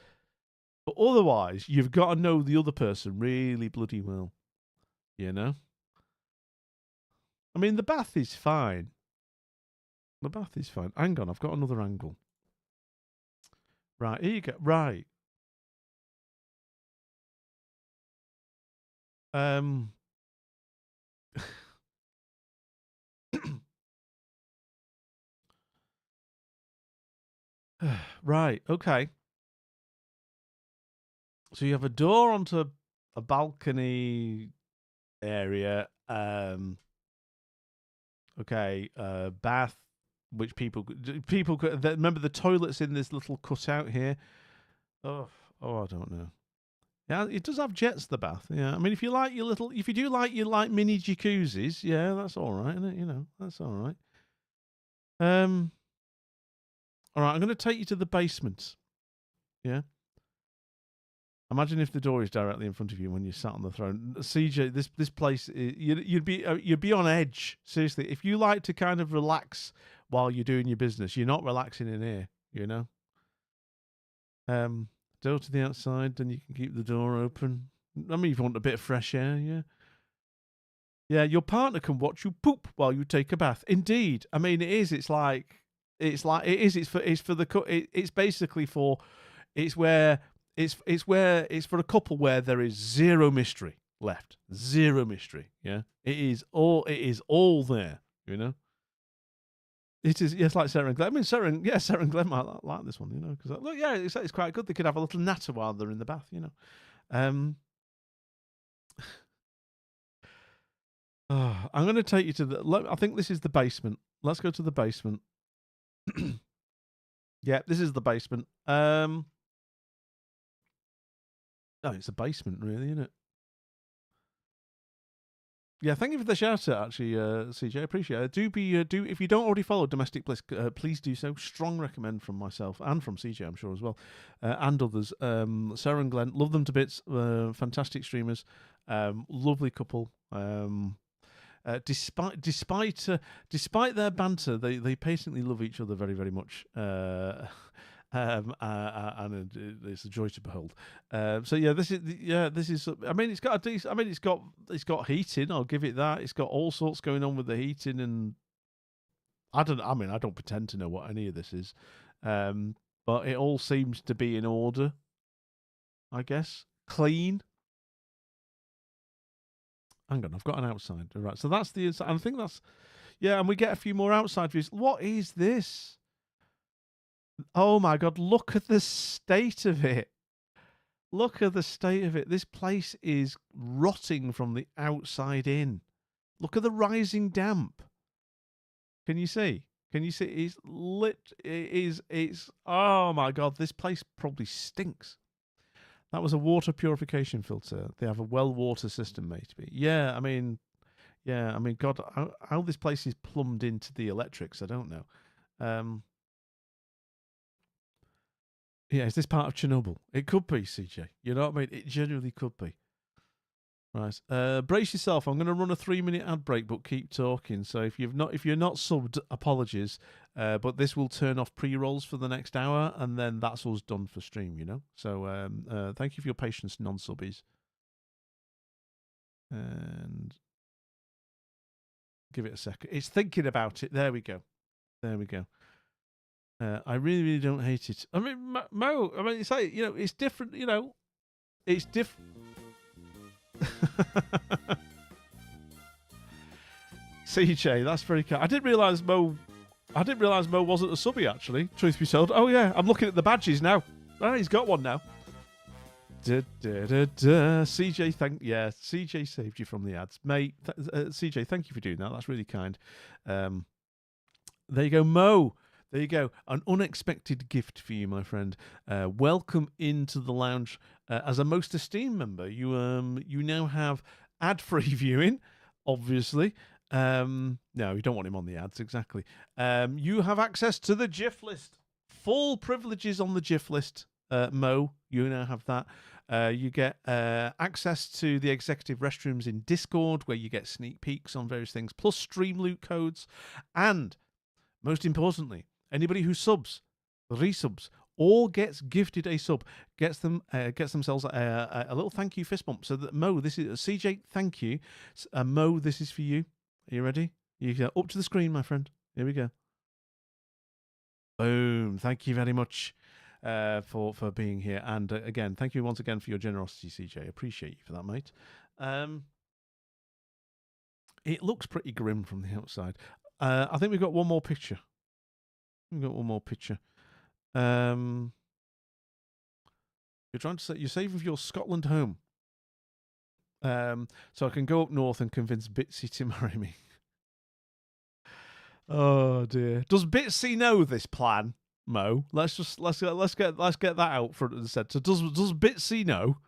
But otherwise, you've got to know the other person really bloody well. You know? I mean, the bath is fine. Hang on, I've got another angle. Right, here you go. Right. Right. Okay. So you have a door onto a balcony area. Okay. Bath, which people could remember the toilets in this little cutout here. Oh, I don't know. Yeah, it does have jets. The bath. Yeah, I mean, if you do like your like mini jacuzzis, yeah, that's all right, isn't it? You know, that's all right. Um, all right, I'm going to take you to the basement. Yeah. Imagine if the door is directly in front of you when you're sat on the throne. CJ, this place, you'd be on edge. Seriously, if you like to kind of relax while you're doing your business, you're not relaxing in here. You know. Door to the outside, then you can keep the door open. I mean, if you want a bit of fresh air, yeah. Yeah, your partner can watch you poop while you take a bath. Indeed, I mean it is. It's for the it's basically for it's where it's for a couple where there is zero mystery left, zero mystery. Yeah, it is all there. You know, it is. Yes, like Sarah and Glenn. I mean, Sarah and Glenn might like this one. You know, because look, yeah, it's quite good. They could have a little natter while they're in the bath. You know. I'm going to take you to I think this is the basement. Let's go to the basement. Yeah, this is the basement. No, it's a basement, really, isn't it? Yeah, thank you for the shout out, actually, CJ. Appreciate it. Do if you don't already follow Domestic Bliss, please do so. Strong recommend from myself and from CJ, I'm sure as well, and others. Sarah and Glenn, love them to bits. Fantastic streamers, lovely couple. Despite their banter, they patiently love each other very, very much. And it's a joy to behold. So yeah, this is. I mean, it's got a decent. I mean, it's got heating. I'll give it that. It's got all sorts going on with the heating, and I don't pretend to know what any of this is, but it all seems to be in order. I guess clean. Hang on, I've got an outside. Right, so that's the inside. I think that's and we get a few more outside views. What is this? Oh my god, look at the state of it. Look at the state of it. This place is rotting from the outside in. Look at the rising damp. Can you see? Can you see? It's lit. It's. Oh my god, this place probably stinks. That was a water purification filter. They have a well water system, maybe. Yeah, I mean, God, how this place is plumbed into the electrics, I don't know. Yeah, is this part of Chernobyl? It could be, CJ. You know what I mean? It genuinely could be. Right. Brace yourself. I'm going to run a 3-minute ad break, but keep talking. So if you're not subbed, apologies. But this will turn off pre-rolls for the next hour, and then that's us done for stream. You know. So thank you for your patience, non-subbies. And give it a second. It's thinking about it. There we go. I really, really don't hate it. I mean, Mo. I mean, it's different. It's different. CJ, that's very kind. I didn't realise Mo wasn't a subby, actually, truth be told. Oh yeah, I'm looking at the badges now. Oh, he's got one now. CJ, CJ saved you from the ads. Mate, CJ, thank you for doing that. That's really kind. There you go, Mo. There you go. An unexpected gift for you, my friend. Welcome into the lounge. As a most esteemed member, you now have ad-free viewing, obviously. No, you don't want him on the ads, exactly. You have access to the GIF list. Full privileges on the GIF list, Mo. You now have that. You get access to the executive restrooms in Discord, where you get sneak peeks on various things, plus stream loot codes, and most importantly, anybody who subs, resubs, or gets gifted a sub, gets themselves a little thank you fist bump. So that Mo, this is CJ, thank you. Mo, this is for you. Are you ready? You go up to the screen, my friend. Here we go. Boom! Thank you very much for being here, and again, thank you once again for your generosity, CJ. Appreciate you for that, mate. It looks pretty grim from the outside. I think we've got one more picture. You're trying to say you're saving for your Scotland home. So I can go up north and convince Bitsy to marry me. Oh dear. Does Bitsy know this plan, Mo? Let's get that out front and centre. Does Bitsy know?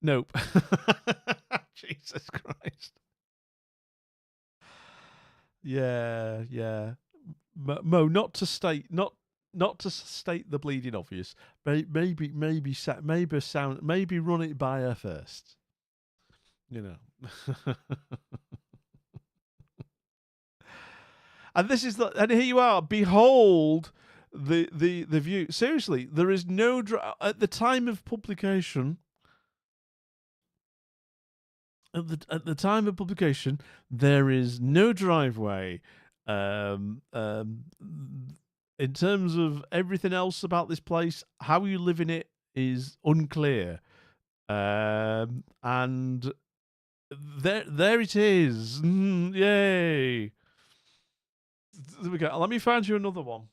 Nope. Jesus Christ. Yeah. Mo, not to state the bleeding obvious. Maybe run it by her first. You know. And this is and here you are. Behold the view. Seriously, there is no at the time of publication. At the time of publication, there is no driveway. In terms of everything else about this place, how you live in it is unclear. And there it is. Yay! There we go. Let me find you another one.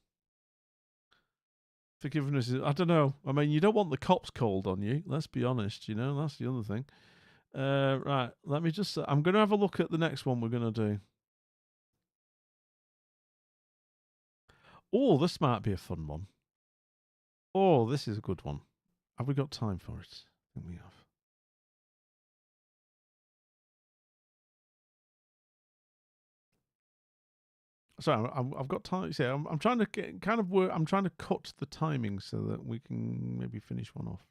Forgiveness is, I don't know. I mean, you don't want the cops called on you. Let's be honest. You know, that's the other thing. Right. Let me just. I'm going to have a look at the next one we're going to do. Oh, this might be a fun one. Oh, this is a good one. Have we got time for it? I think we have. Sorry, I've got time. See, I'm trying to get kind of work. I'm trying to cut the timing so that we can maybe finish one off.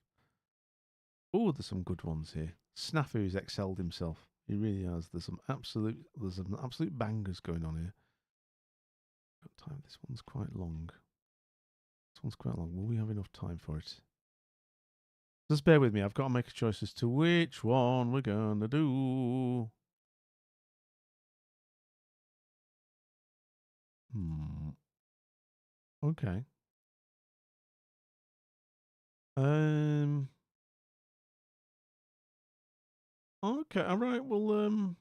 Oh, there's some good ones here. Snafu's excelled himself. He really has. There's some absolute bangers going on here. Got time. This one's quite long. Will we have enough time for it? Just bear with me. I've got to make a choice as to which one we're going to do. Okay. Okay. All right. Well.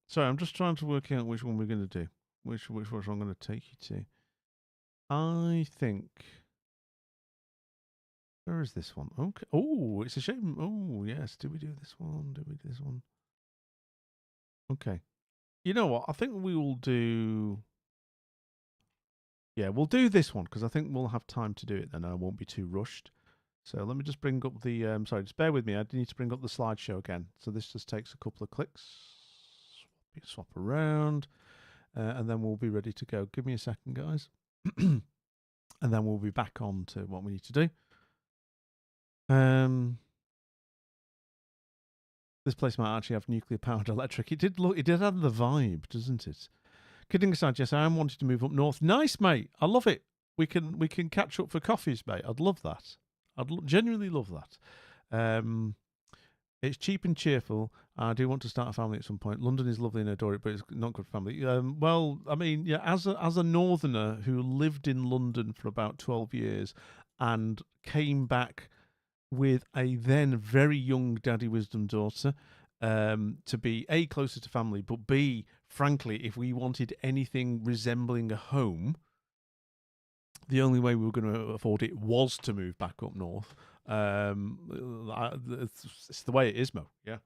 Sorry, I'm just trying to work out which one we're going to do. Which one I'm going to take you to. I think. Where is this one? Okay. Oh, it's a shame. Oh, yes. Do we do this one? Okay. You know what? I think we will do. Yeah, we'll do this one because I think we'll have time to do it then. I won't be too rushed. So let me just bring up the. Sorry, just bear with me. I need to bring up the slideshow again. So this just takes a couple of clicks. Swap around. And then we'll be ready to go. Give me a second, guys. And then we'll be back on to what we need to do. This place might actually have nuclear powered electric. It did have the vibe, doesn't it? Kidding aside, yes, I am wanting to move up north. Nice, mate. I love it. We can catch up for coffees, mate. I'd love that. Genuinely love that. It's cheap and cheerful. I do want to start a family at some point. London is lovely and I adore it, but it's not good for family. Well, I mean, yeah, as a northerner who lived in London for about 12 years and came back with a then very young Daddy Wisdom daughter, to be A, closer to family, but B, frankly, if we wanted anything resembling a home, the only way we were going to afford it was to move back up north. It's the way it is, Mo. Yeah.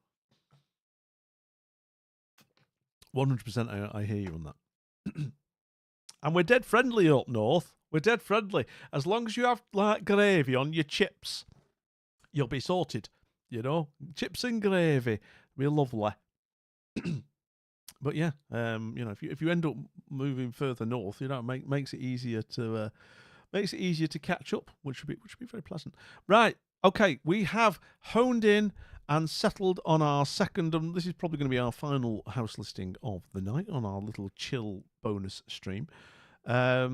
100%. I hear you on that. And we're dead friendly up north. We're dead friendly. As long as you have like gravy on your chips, you'll be sorted. You know, chips and gravy, we're lovely. But yeah, you know, if you end up moving further north, you know, makes it easier to catch up, which would be very pleasant. Right. Okay, we have honed in and settled on our second, and this is probably going to be our final house listing of the night on our little chill bonus stream. I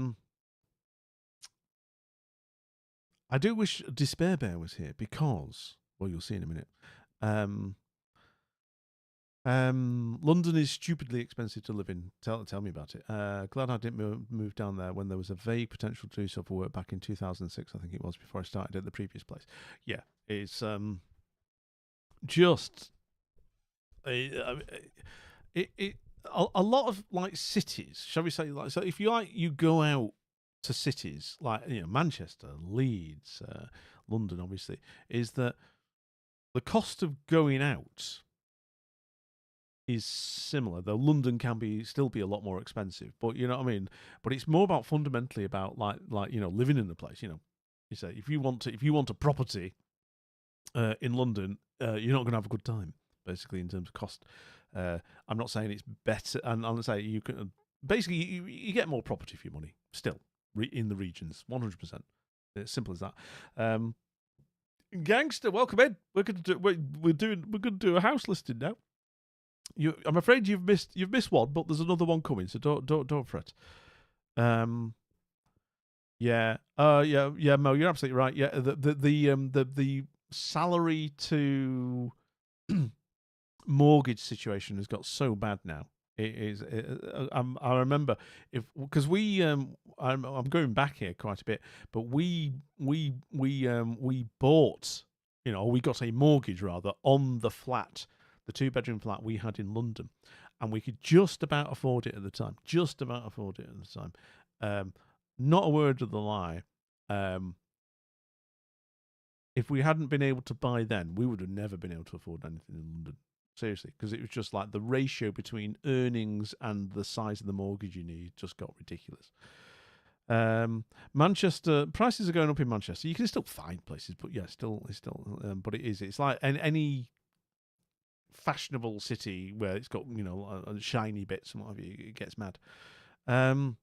do wish Despair Bear was here because, well, you'll see in a minute. London is stupidly expensive to live in. Tell me about it. Glad I didn't move down there when there was a vague potential to do so for work back in 2006. I think it was before I started at the previous place. Yeah, it's just it a lot of like cities, shall we say, like, so if you go out to cities like Manchester, Leeds, London, obviously, is that the cost of going out is similar, though London can still be a lot more expensive. But you know what I mean. But it's more about fundamentally about like living in the place. You say if you want a property in London, you're not going to have a good time. Basically, in terms of cost, I'm not saying it's better, and I'm saying you can basically you get more property for your money still in the regions, 100%. It's simple as that. Gangster, welcome in. We're going to do a house listing now. I'm afraid you've missed one, but there's another one coming, so don't fret. Mo, you're absolutely right. Yeah, the salary to mortgage situation has got so bad now. It is. I remember because I'm going back here quite a bit, but we bought, we got a mortgage rather on the flat, the 2-bedroom flat we had in London, and we could just about afford it at the time. Not a word of the lie. If we hadn't been able to buy then, we would have never been able to afford anything in London. Seriously, because it was just like the ratio between earnings and the size of the mortgage you need just got ridiculous. Manchester, prices are going up in Manchester. You can still find places, but yeah, but it's like any fashionable city where it's got shiny bits and whatever, it gets mad. I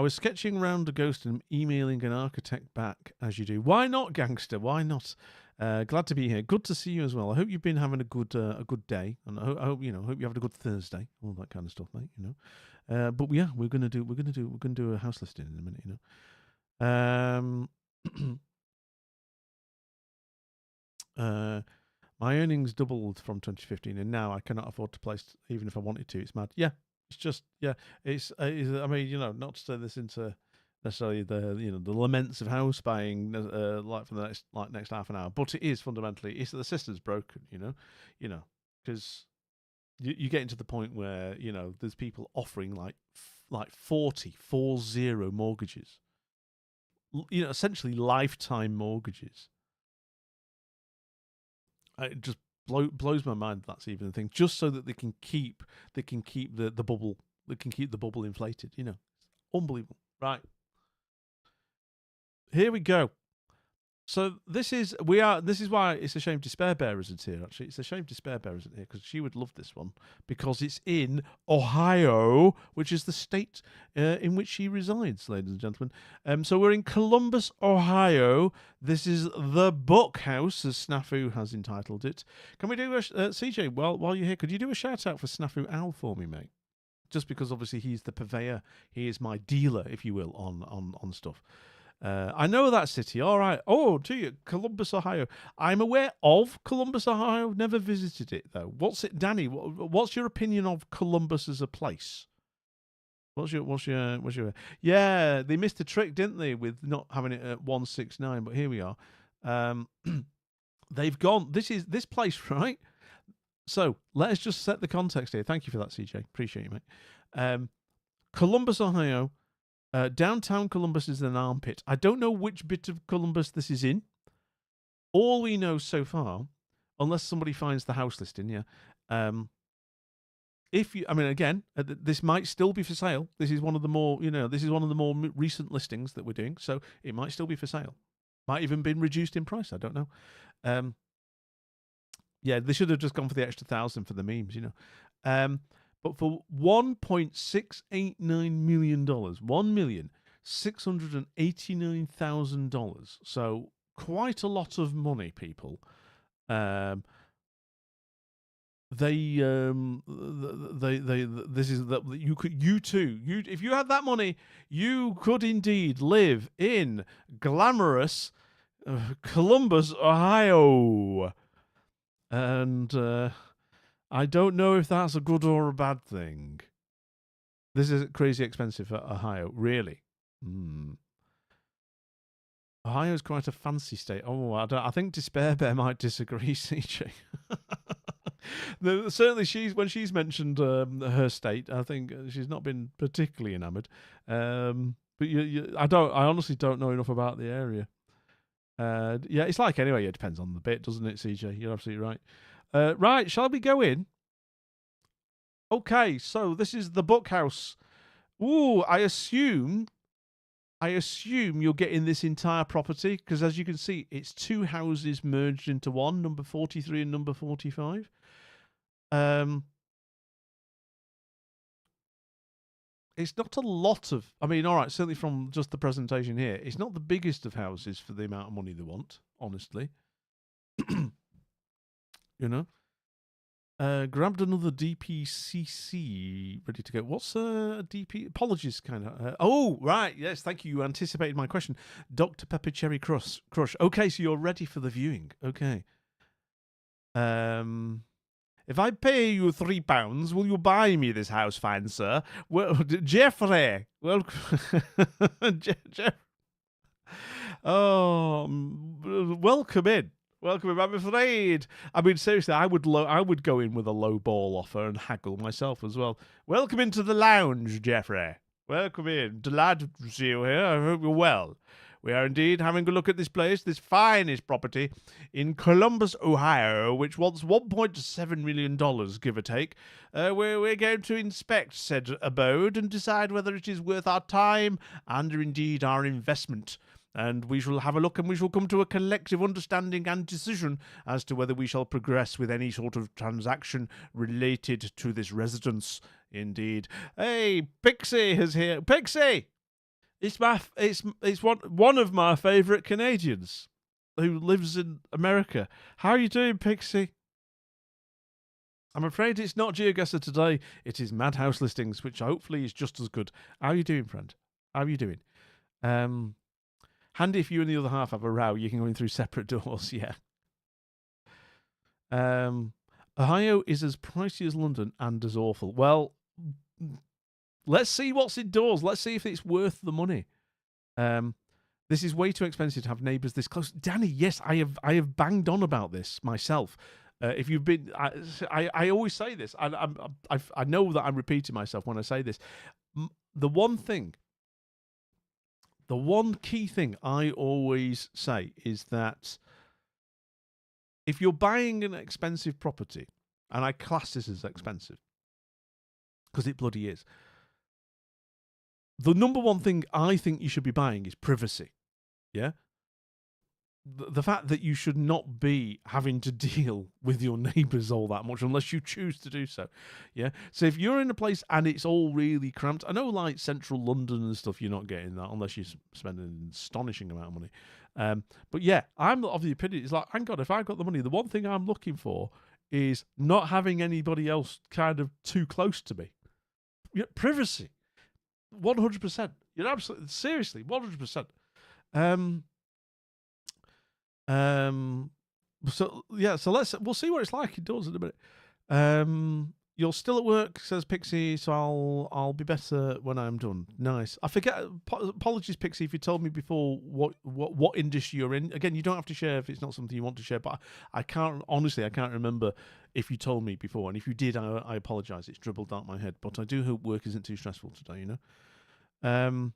was sketching around a ghost and emailing an architect back, as you do. Why not, gangster? Why not? Glad to be here. Good to see you as well. I hope you've been having a good day, and I hope you having a good Thursday, all that kind of stuff, mate. But yeah, we're gonna do a house listing in a minute. My earnings doubled from 2015, and now I cannot afford to place even if I wanted to. It's mad. Yeah, it's just It's I mean not to turn this into necessarily the laments of house buying like for the next half an hour, but it is fundamentally it's the system's broken. Because you get into the point where there's people offering like 40 mortgages, essentially lifetime mortgages. It just blows my mind that's even a thing, just so that they can keep the bubble, inflated. Unbelievable. Right, here we go. So this is why it's a shame Despair Bear isn't here. Actually, it's a shame Despair Bear isn't here because she would love this one because it's in Ohio, which is the state in which she resides, ladies and gentlemen. So we're in Columbus, Ohio. This is the Book House, as Snafu has entitled it. Can we do a CJ? While you're here, could you do a shout out for Snafu Owl for me, mate? Just because obviously he's the purveyor, he is my dealer, if you will, on stuff. I know that city. All right. Oh, do you? Columbus, Ohio. I'm aware of Columbus, Ohio. Never visited it though. What's it, Danny? What's your opinion of Columbus as a place? What's your? Yeah, they missed a trick, didn't they, with not having it at 169? But here we are. They've gone. This place, right? So let us just set the context here. Thank you for that, CJ. Appreciate you, mate. Columbus, Ohio. Downtown Columbus is an armpit. I don't know which bit of Columbus this is in. All we know so far, unless somebody finds the house listing, again, this might still be for sale. This is one of the more, recent listings that we're doing, so it might still be for sale. Might even been reduced in price. I don't know. They should have just gone for the extra 1,000 for the memes, But for $1.689 million, $1,689,000, so quite a lot of money, people. This is that if you had that money, you could indeed live in glamorous Columbus, Ohio, and. I don't know if that's a good or a bad thing. This is crazy expensive for Ohio, really. Ohio is quite a fancy state. Oh, I think Despair Bear might disagree, CJ. No, certainly, when she's mentioned her state, I think she's not been particularly enamoured. But I honestly don't know enough about the area. Yeah, it's like anyway. It depends on the bit, doesn't it, CJ? You're absolutely right. Right, shall we go in? Okay, so this is the Bookhouse. Ooh, I assume you're getting this entire property because, as you can see, it's two houses merged into one, number 43 and number 45. It's not a lot of. I mean, all right, certainly from just the presentation here, it's not the biggest of houses for the amount of money they want. Honestly, you know. Grabbed another DPCC ready to go. What's a DP? Apologies, kind of. Oh, right. Yes, thank you. You anticipated my question. Dr. Pepper Cherry Crush. Okay, so you're ready for the viewing. Okay. If I pay you £3, will you buy me this house, fine sir? Well, Jeffrey. Well, Jeff. Oh, welcome in. Welcome in. I'm afraid. I mean, seriously, I would go in with a low ball offer and haggle myself as well. Welcome into the lounge, Jeffrey. Welcome in. Delighted to see you here. I hope you're well. We are indeed having a look at this place, this finest property in Columbus, Ohio, which wants $1.7 million, give or take. We're going to inspect said abode and decide whether it is worth our time and indeed our investment. And we shall have a look and we shall come to a collective understanding and decision as to whether we shall progress with any sort of transaction related to this residence. Indeed. Hey, Pixie is here. Pixie! It's one of my favourite Canadians who lives in America. How are you doing, Pixie? I'm afraid it's not GeoGuessr today. It is Madhouse Listings, which hopefully is just as good. How are you doing, friend? How are you doing? Handy if you and the other half have a row, you can go in through separate doors, yeah. Ohio is as pricey as London and as awful. Well, let's see what's indoors. Let's see if it's worth the money. This is way too expensive to have neighbours this close. Danny, yes, I have banged on about this myself. If you've been, I always say this. I know that I'm repeating myself when I say this. The one key thing I always say is that if you're buying an expensive property, and I class this as expensive because it bloody is, the number one thing I think you should be buying is privacy. Yeah? The fact that you should not be having to deal with your neighbours all that much unless you choose to do so. Yeah? So if you're in a place and it's all really cramped, I know like central London and stuff, you're not getting that unless you spend an astonishing amount of money. But yeah, I'm of the opinion, it's like, thank God, if I've got the money, the one thing I'm looking for is not having anybody else kind of too close to me. Yeah, privacy. 100%. You're absolutely, seriously, 100%. So yeah, so we'll see what it's like indoors in a minute. You're still at work, says Pixie, so I'll be better when I'm done. Nice. I forget. Apologies, Pixie, if you told me before what industry you're in. Again, you don't have to share if it's not something you want to share. But I can't remember if you told me before. And if you did, I apologise. It's dribbled out my head. But I do hope work isn't too stressful today. You know.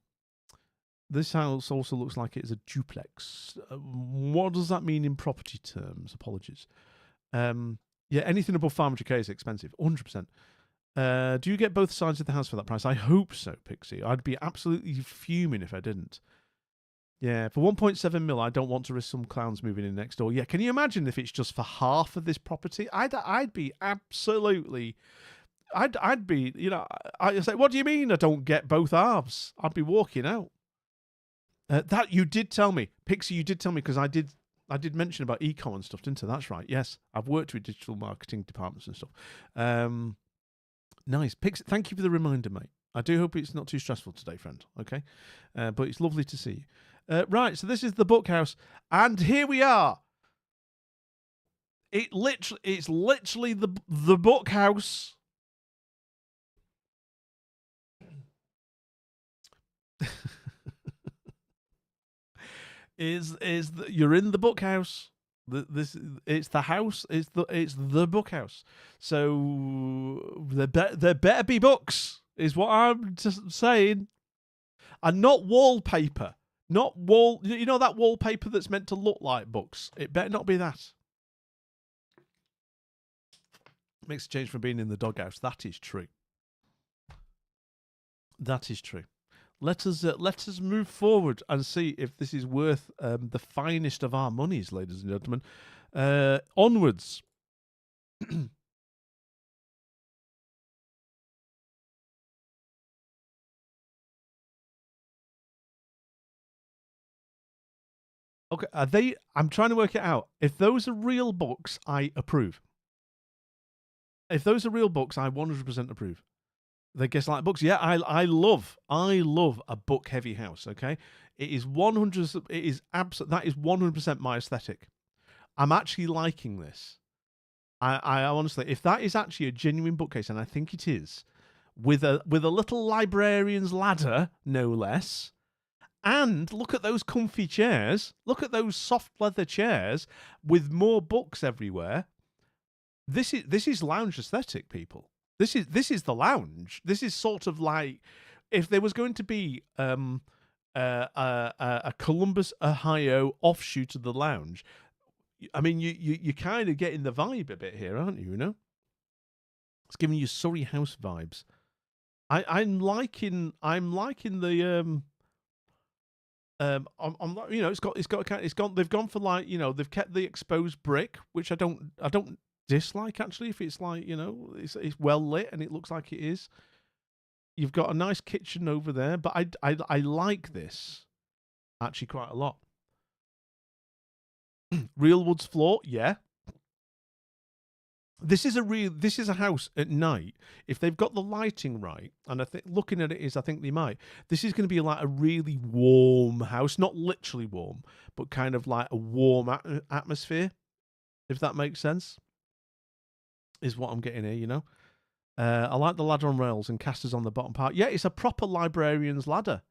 This house also looks like it is a duplex. What does that mean in property terms? Apologies. Yeah, anything above 500k is expensive. 100%. Do you get both sides of the house for that price? I hope so, Pixie. I'd be absolutely fuming if I didn't. Yeah, for 1.7 mil, I don't want to risk some clowns moving in next door. Yeah, can you imagine if it's just for half of this property? I'd be absolutely... I'd be, you know... I'd say, what do you mean I don't get both halves? I'd be walking out. That you did tell me, Pixie. You did tell me because I did mention about e-com and stuff, didn't I? That's right. Yes, I've worked with digital marketing departments and stuff. Nice, Pixie. Thank you for the reminder, mate. I do hope it's not too stressful today, friend. Okay, but it's lovely to see you. Right, so this is the Bookhouse, and here we are. It's literally the Bookhouse. You're in the Bookhouse. This it's the house. It's the book house. So there better be books. Is what I'm just saying, and not wallpaper. Not wall. You know that wallpaper that's meant to look like books. It better not be that. Makes a change from being in the doghouse. That is true. That is true. Let us move forward and see if this is worth the finest of our monies, ladies and gentlemen. Onwards. Okay, are they? I'm trying to work it out. If those are real books, I approve. If those are real books, I 100% approve. They Gaslight books. Yeah, I love a book heavy house. Okay, it is 100. It is absolute. That is 100% my aesthetic. I'm actually liking this. I honestly, if that is actually a genuine bookcase, and I think it is, with a little librarian's ladder, no less. And look at those comfy chairs. Look at those soft leather chairs with more books everywhere. This is lounge aesthetic, people. This is the lounge. This is sort of like if there was going to be a Columbus, Ohio offshoot of the lounge. I mean, you kind of getting the vibe a bit here, aren't you? You know, it's giving you Surrey House vibes. I'm liking the you know, they've gone for like, you know, they've kept the exposed brick, which I don't dislike actually, if it's like, you know, it's well lit and it looks like it is. You've got a nice kitchen over there, but I like this actually quite a lot. Real wood's floor, yeah. This is a house at night. If they've got the lighting right, and I think looking at it I think they might. This is going to be like a really warm house, not literally warm, but kind of like a warm atmosphere, if that makes sense. Is what I'm getting here, you know. I like the ladder on rails and casters on the bottom part. Yeah, it's a proper librarian's ladder.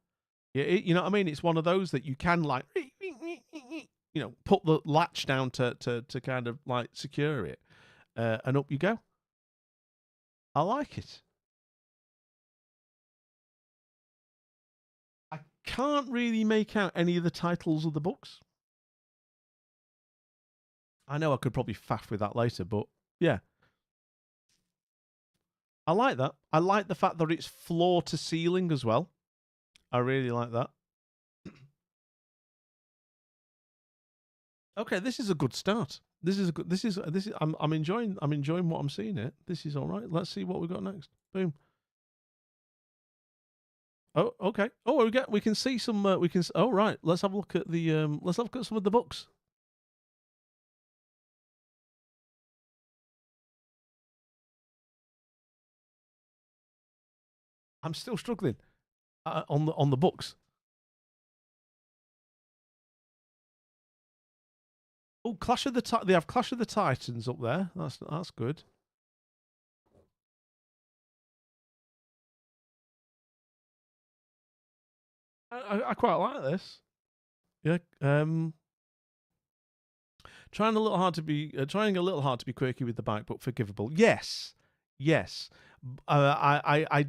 Yeah, you know what I mean. It's one of those that you can like, you know, put the latch down to kind of like secure it. And up you go. I like it. I can't really make out any of the titles of the books. I know I could probably faff with that later, but yeah. I like that. I like the fact that it's floor to ceiling as well. I really like that. Okay, this is a good start. I'm enjoying what I'm seeing here. This is all right. Let's see what we got next. Boom. Oh, okay. Oh, we can see some. Oh, right. Let's have a look at the. Let's have a look at some of the books. I'm still struggling on the books. Oh, they have Clash of the Titans up there. That's good. I quite like this. Yeah. Trying a little hard to be quirky with the bike, but forgivable. Yes. I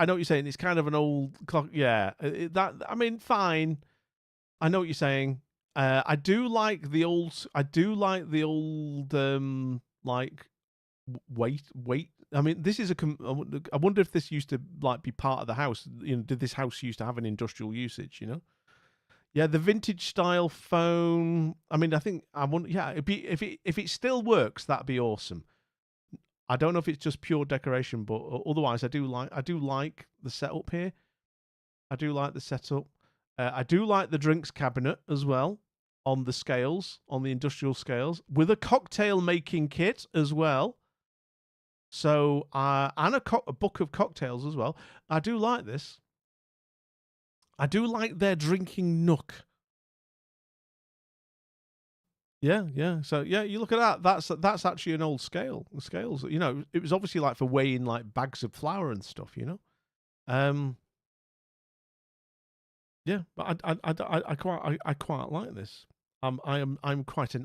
know what you're saying. It's kind of an old clock. Yeah. I mean, fine. I know what you're saying. I do like the old. Like wait. I mean, this is I wonder if this used to like be part of the house. You know, did this house used to have an industrial usage? You know. Yeah, the vintage style phone. I mean, I want. Yeah, if it still works, that'd be awesome. I don't know if it's just pure decoration, but otherwise, I do like the setup here. I do like the setup. I do like the drinks cabinet as well on the scales, on the industrial scales, with a cocktail making kit as well. So, and a book of cocktails as well. I do like this. I do like their drinking nook. Yeah. So yeah, you look at that. That's actually an old scale. The scales, you know, it was obviously like for weighing like bags of flour and stuff. You know. Yeah, but I quite like this. I'm quite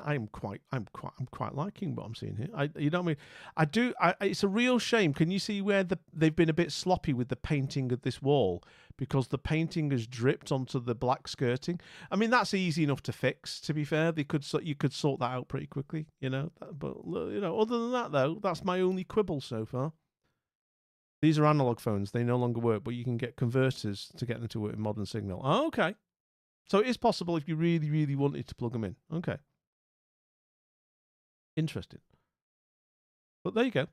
liking what I'm seeing here. You know what I mean? It's a real shame. Can you see where they've been a bit sloppy with the painting of this wall because the painting has dripped onto the black skirting? I mean, that's easy enough to fix. To be fair, you could sort that out pretty quickly. But other than that though, that's my only quibble so far. These are analog phones; they no longer work, but you can get converters to get them to work in modern signal. Oh, okay. So it is possible if you really, really wanted to plug them in. Okay. Interesting. But there you go.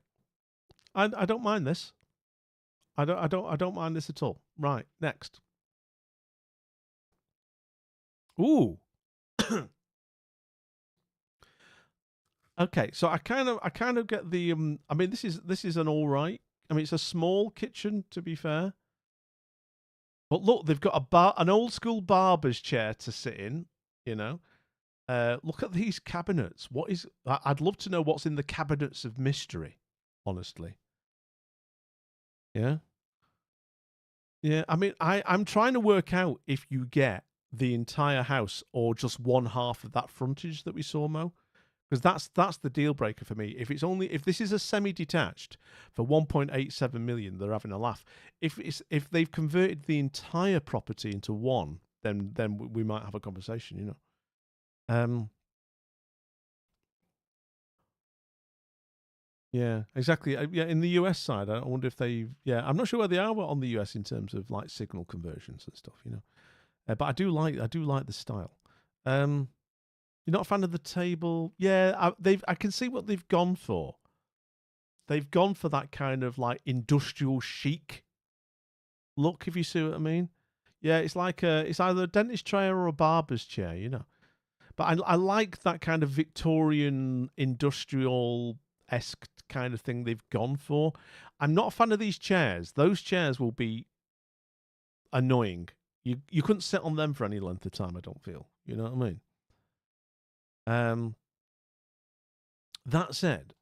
I don't mind this. I don't mind this at all. Right, next. Ooh. Okay, so I kind of get the I mean this is an all right. I mean it's a small kitchen to be fair. But look, they've got an old school barber's chair to sit in, you know. Look at these cabinets. I'd love to know what's in the cabinets of mystery, honestly. Yeah. Yeah, I mean, I'm trying to work out if you get the entire house or just one half of that frontage that we saw, Mo. Because that's the deal breaker for me. If this is a semi-detached for 1.87 million, they're having a laugh. If they've converted the entire property into one, then we might have a conversation, you know. Yeah, exactly. Yeah, in the US side, I wonder if I'm not sure where they are on the US in terms of like signal conversions and stuff, you know. But I do like the style. You're not a fan of the table? Yeah, I can see what they've gone for. They've gone for that kind of like industrial chic look, if you see what I mean. Yeah, it's like it's either a dentist chair or a barber's chair, you know. But I like that kind of Victorian industrial-esque kind of thing they've gone for. I'm not a fan of these chairs. Those chairs will be annoying. You couldn't sit on them for any length of time, I don't feel. You know what I mean? That said,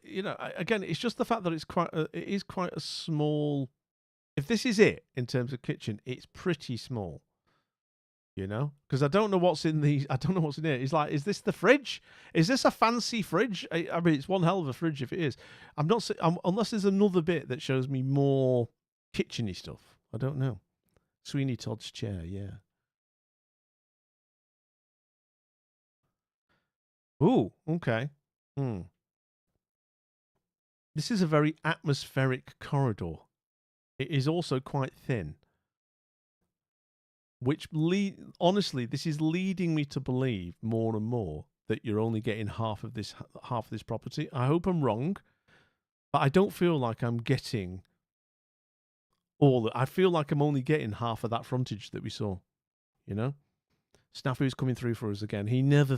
you know, again, it's just the fact that it is quite a small. If this is it in terms of kitchen, it's pretty small. You know, because I don't know what's in here. It's like, is this the fridge? Is this a fancy fridge? I mean, it's one hell of a fridge if it is. Unless there's another bit that shows me more kitcheny stuff. I don't know. Sweeney Todd's chair, yeah. Ooh, okay. This is a very atmospheric corridor. It is also quite thin. Honestly, this is leading me to believe more and more that you're only getting half of this property. I hope I'm wrong, but I don't feel like I'm getting I feel like I'm only getting half of that frontage that we saw. You know, Snafu's coming through for us again. He never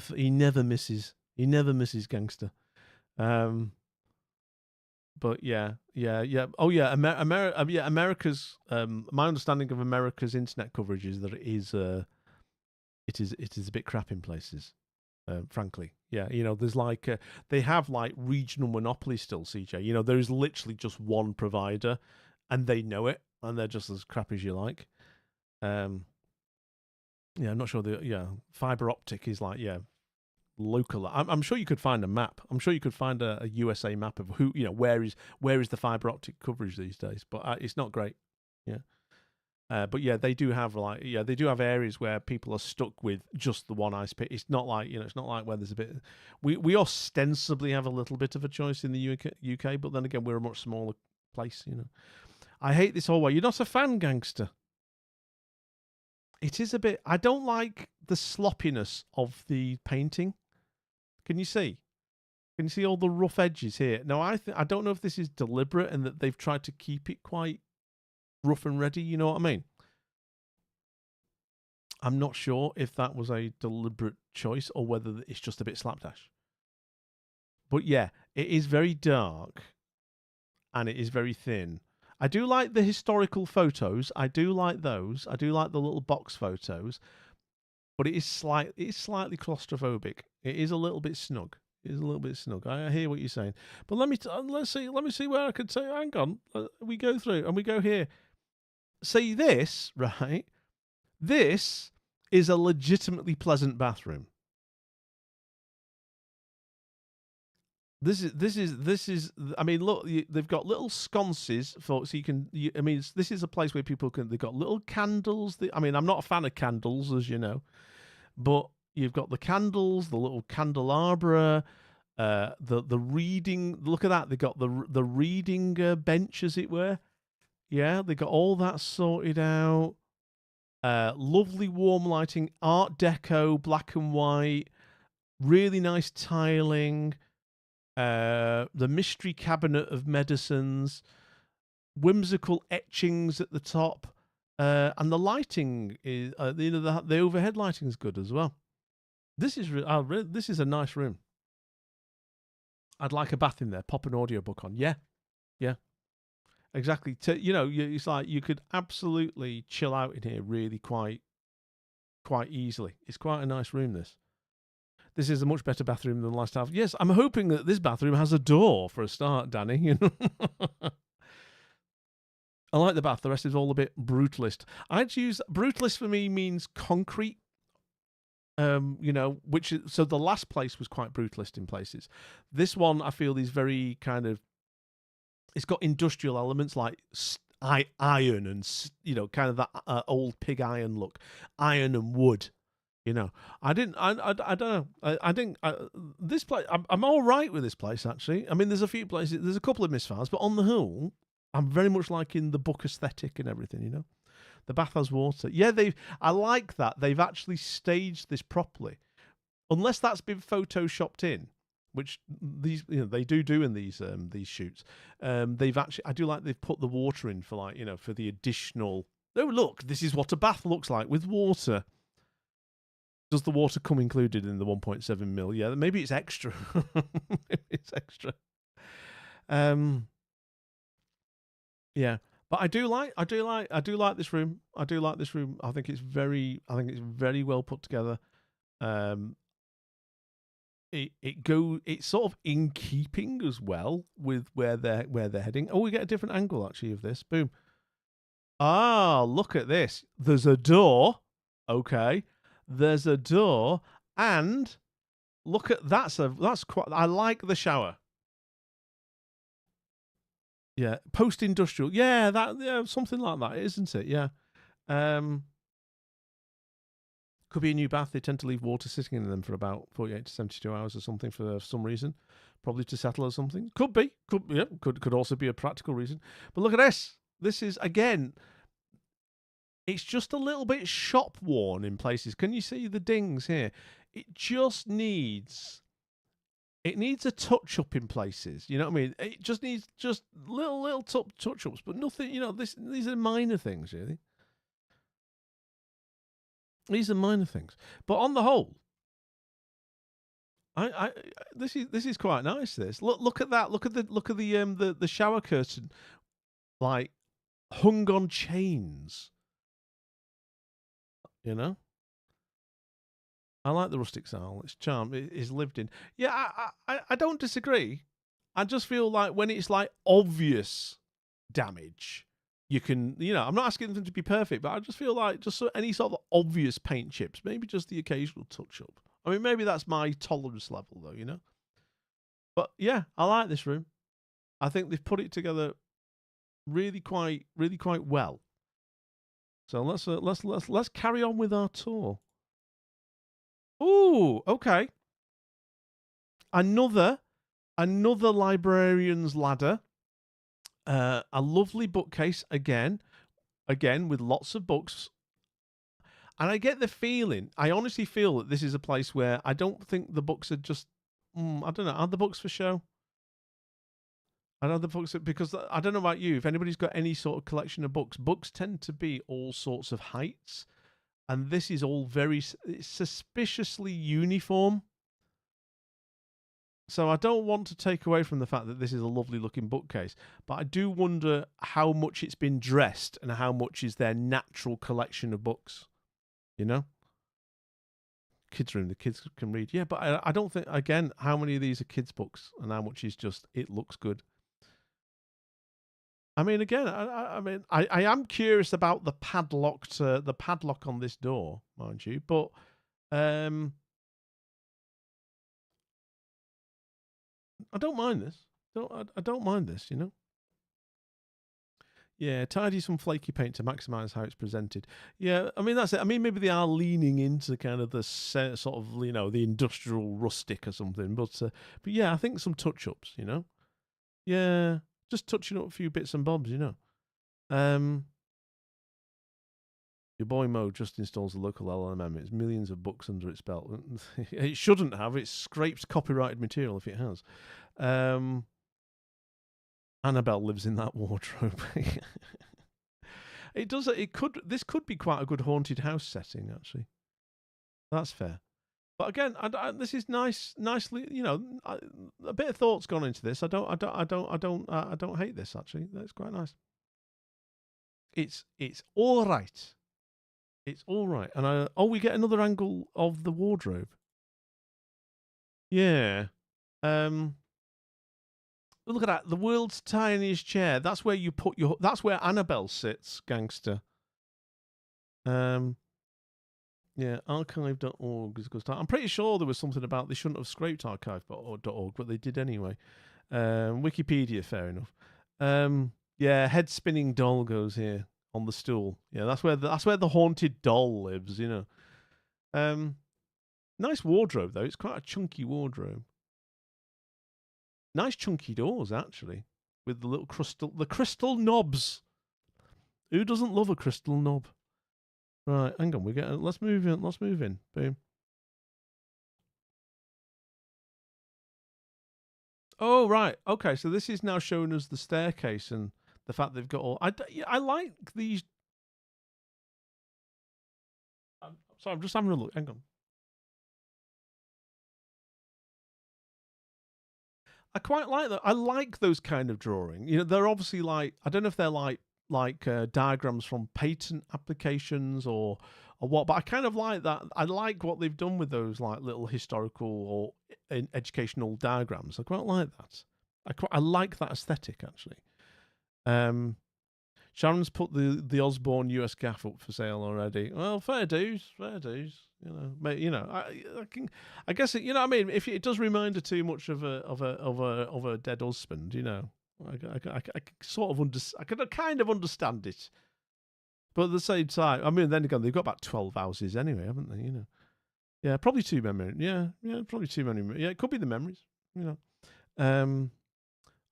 misses. He never misses, gangster. But yeah. Oh yeah, America's. My understanding of America's internet coverage is that it is a bit crap in places. Frankly, yeah, you know, there's like they have like regional monopoly still. CJ, you know, there is literally just one provider, and they know it, and they're just as crap as you like. Yeah, I'm not sure. Fiber optic is like local. I'm sure you could find a map. I'm sure you could find a USA map of who, you know, where is the fiber optic coverage these days. But it's not great. Yeah. But yeah, they do have areas where people are stuck with just the one ice pick. It's not like, you know, it's not like where there's a bit. We ostensibly have a little bit of a choice in the UK, but then again, we're a much smaller place. You know, I hate this whole way. You're not a fan, gangster. It is a bit. I don't like the sloppiness of the painting. Can you see? Can you see all the rough edges here? Now, I don't know if this is deliberate and that they've tried to keep it quite rough and ready. You know what I mean? I'm not sure if that was a deliberate choice or whether it's just a bit slapdash. But yeah, it is very dark and it is very thin. I do like the historical photos. I do like those. I do like the little box photos. But it is slightly claustrophobic. It is a little bit snug. It is a little bit snug. I hear what you're saying. But let me see where I could say. Hang on. We go through and we go here. See this, right? This is a legitimately pleasant bathroom. This is. I mean, look, they've got little sconces for so you can. I mean, this is a place where people can. They've got little candles. I mean, I'm not a fan of candles, as you know, but you've got the candles, the little candelabra, the reading. Look at that. They've got the reading bench, as it were. Yeah, they got all that sorted out. Lovely warm lighting, Art Deco, black and white, really nice tiling. The mystery cabinet of medicines, whimsical etchings at the top, and the lighting is the overhead lighting is good as well. This is this is a nice room. I'd like a bath in there. Pop an audiobook on. Yeah, exactly. It's like you could absolutely chill out in here really quite easily. It's quite a nice room. This is a much better bathroom than the last half. Yes, I'm hoping that this bathroom has a door for a start, Danny. You know, I like the bath. The rest is all a bit brutalist. I'd use brutalist for me means concrete. So the last place was quite brutalist in places. This one I feel is very kind of. It's got industrial elements like iron and kind of that old pig iron look, iron and wood. I don't know. I think this place. I'm all right with this place actually. I mean, there's a few places. There's a couple of misfires, but on the whole, I'm very much liking the book aesthetic and everything. The bath has water. Yeah, I like that they've actually staged this properly, unless that's been photoshopped in, which they do in these shoots. They've actually. I do like they've put the water in for for the additional. Oh look, this is what a bath looks like with water. Does the water come included in the 1.7 mil? Yeah, maybe it's extra. Maybe it's extra. Yeah, but I do like this room. I do like this room. I think it's very well put together. It's sort of in keeping as well with where they're heading. Oh, we get a different angle actually of this. Boom. Ah, look at this. There's a door. Okay. There's a door, and look at that's quite. I like the shower. Yeah, post-industrial. Yeah, something like that, isn't it? Yeah. Could be a new bath. They tend to leave water sitting in them for about 48 to 72 hours or something for some reason, probably to settle or something. Could be. Could also be a practical reason. But look at this. This is again. It's just a little bit shop worn in places. Can you see the dings here? It just needs a touch up in places. You know what I mean? It just needs little touch ups, but nothing. These are minor things, really. These are minor things, but on the whole, this is quite nice. This look at that. Look at the shower curtain, like hung on chains. I like the rustic style. It's charm. It is lived in. Yeah, I don't disagree. I just feel like when it's like obvious damage, you can, I'm not asking them to be perfect, but I just feel like just any sort of obvious paint chips, maybe just the occasional touch up. I mean, maybe that's my tolerance level though, But yeah, I like this room. I think they've put it together really quite well. So let's carry on with our tour. Ooh, okay. Another librarian's ladder. A lovely bookcase again with lots of books. And I get the feeling, I honestly feel that this is a place where I don't think the books are just, I don't know, are the books for show? I know the books, because I don't know about you, if anybody's got any sort of collection of books tend to be all sorts of heights. And this is all very suspiciously uniform. So I don't want to take away from the fact that this is a lovely looking bookcase, but I do wonder how much it's been dressed and how much is their natural collection of books. Kids' room, the kids can read. Yeah, but I don't think, again, how many of these are kids' books and how much is just, it looks good. I mean, again, I am curious about the padlock on this door, mind you, but I don't mind this. I don't mind this, you know. Yeah, tidy some flaky paint to maximise how it's presented. Yeah, I mean that's it. I mean maybe they are leaning into kind of the sort of the industrial rustic or something, but yeah, I think some touch ups, you know. Yeah, just touching up a few bits and bobs, you know. Your boy Mo just installs the local LLM. It's millions of books under its belt. It shouldn't have. It scrapes copyrighted material if it has. Annabelle lives in that wardrobe. It does. This could be quite a good haunted house setting, actually. That's fair. But again, this is nicely. A bit of thought's gone into this. I don't hate this actually. That's quite nice. It's all right. It's all right. And we get another angle of the wardrobe. Yeah. Look at that. The world's tiniest chair. That's where you put your. That's where Annabelle sits, gangster. Yeah, archive.org is a good start. I'm pretty sure there was something about they shouldn't have scraped archive.org, but they did anyway. Wikipedia, fair enough. Yeah, head spinning doll goes here on the stool. Yeah, that's where the haunted doll lives. You know. Nice wardrobe though. It's quite a chunky wardrobe. Nice chunky doors actually, with the little crystal knobs. Who doesn't love a crystal knob? Right, hang on. Let's move in. Boom. Oh right, okay. So this is now showing us the staircase and the fact they've got all. I like these. Sorry, I'm just having a look. Hang on. I quite like that. I like those kind of drawing. You know, they're obviously like, I don't know if they're like diagrams from patent applications or what, but I kind of like that. I like what they've done with those like little historical or educational diagrams. I quite like that. I like that aesthetic actually. Sharon's put the Osborne US gaff up for sale already. Well, fair dues. You know, I guess it, you know what I mean. If it does remind her too much of a dead husband, you know, I sort of I can kind of understand it. But at the same time, I mean, then again, they've got about 12 houses anyway, haven't they? You know, yeah, probably too many. Yeah, probably too many. Yeah, it could be the memories. You know,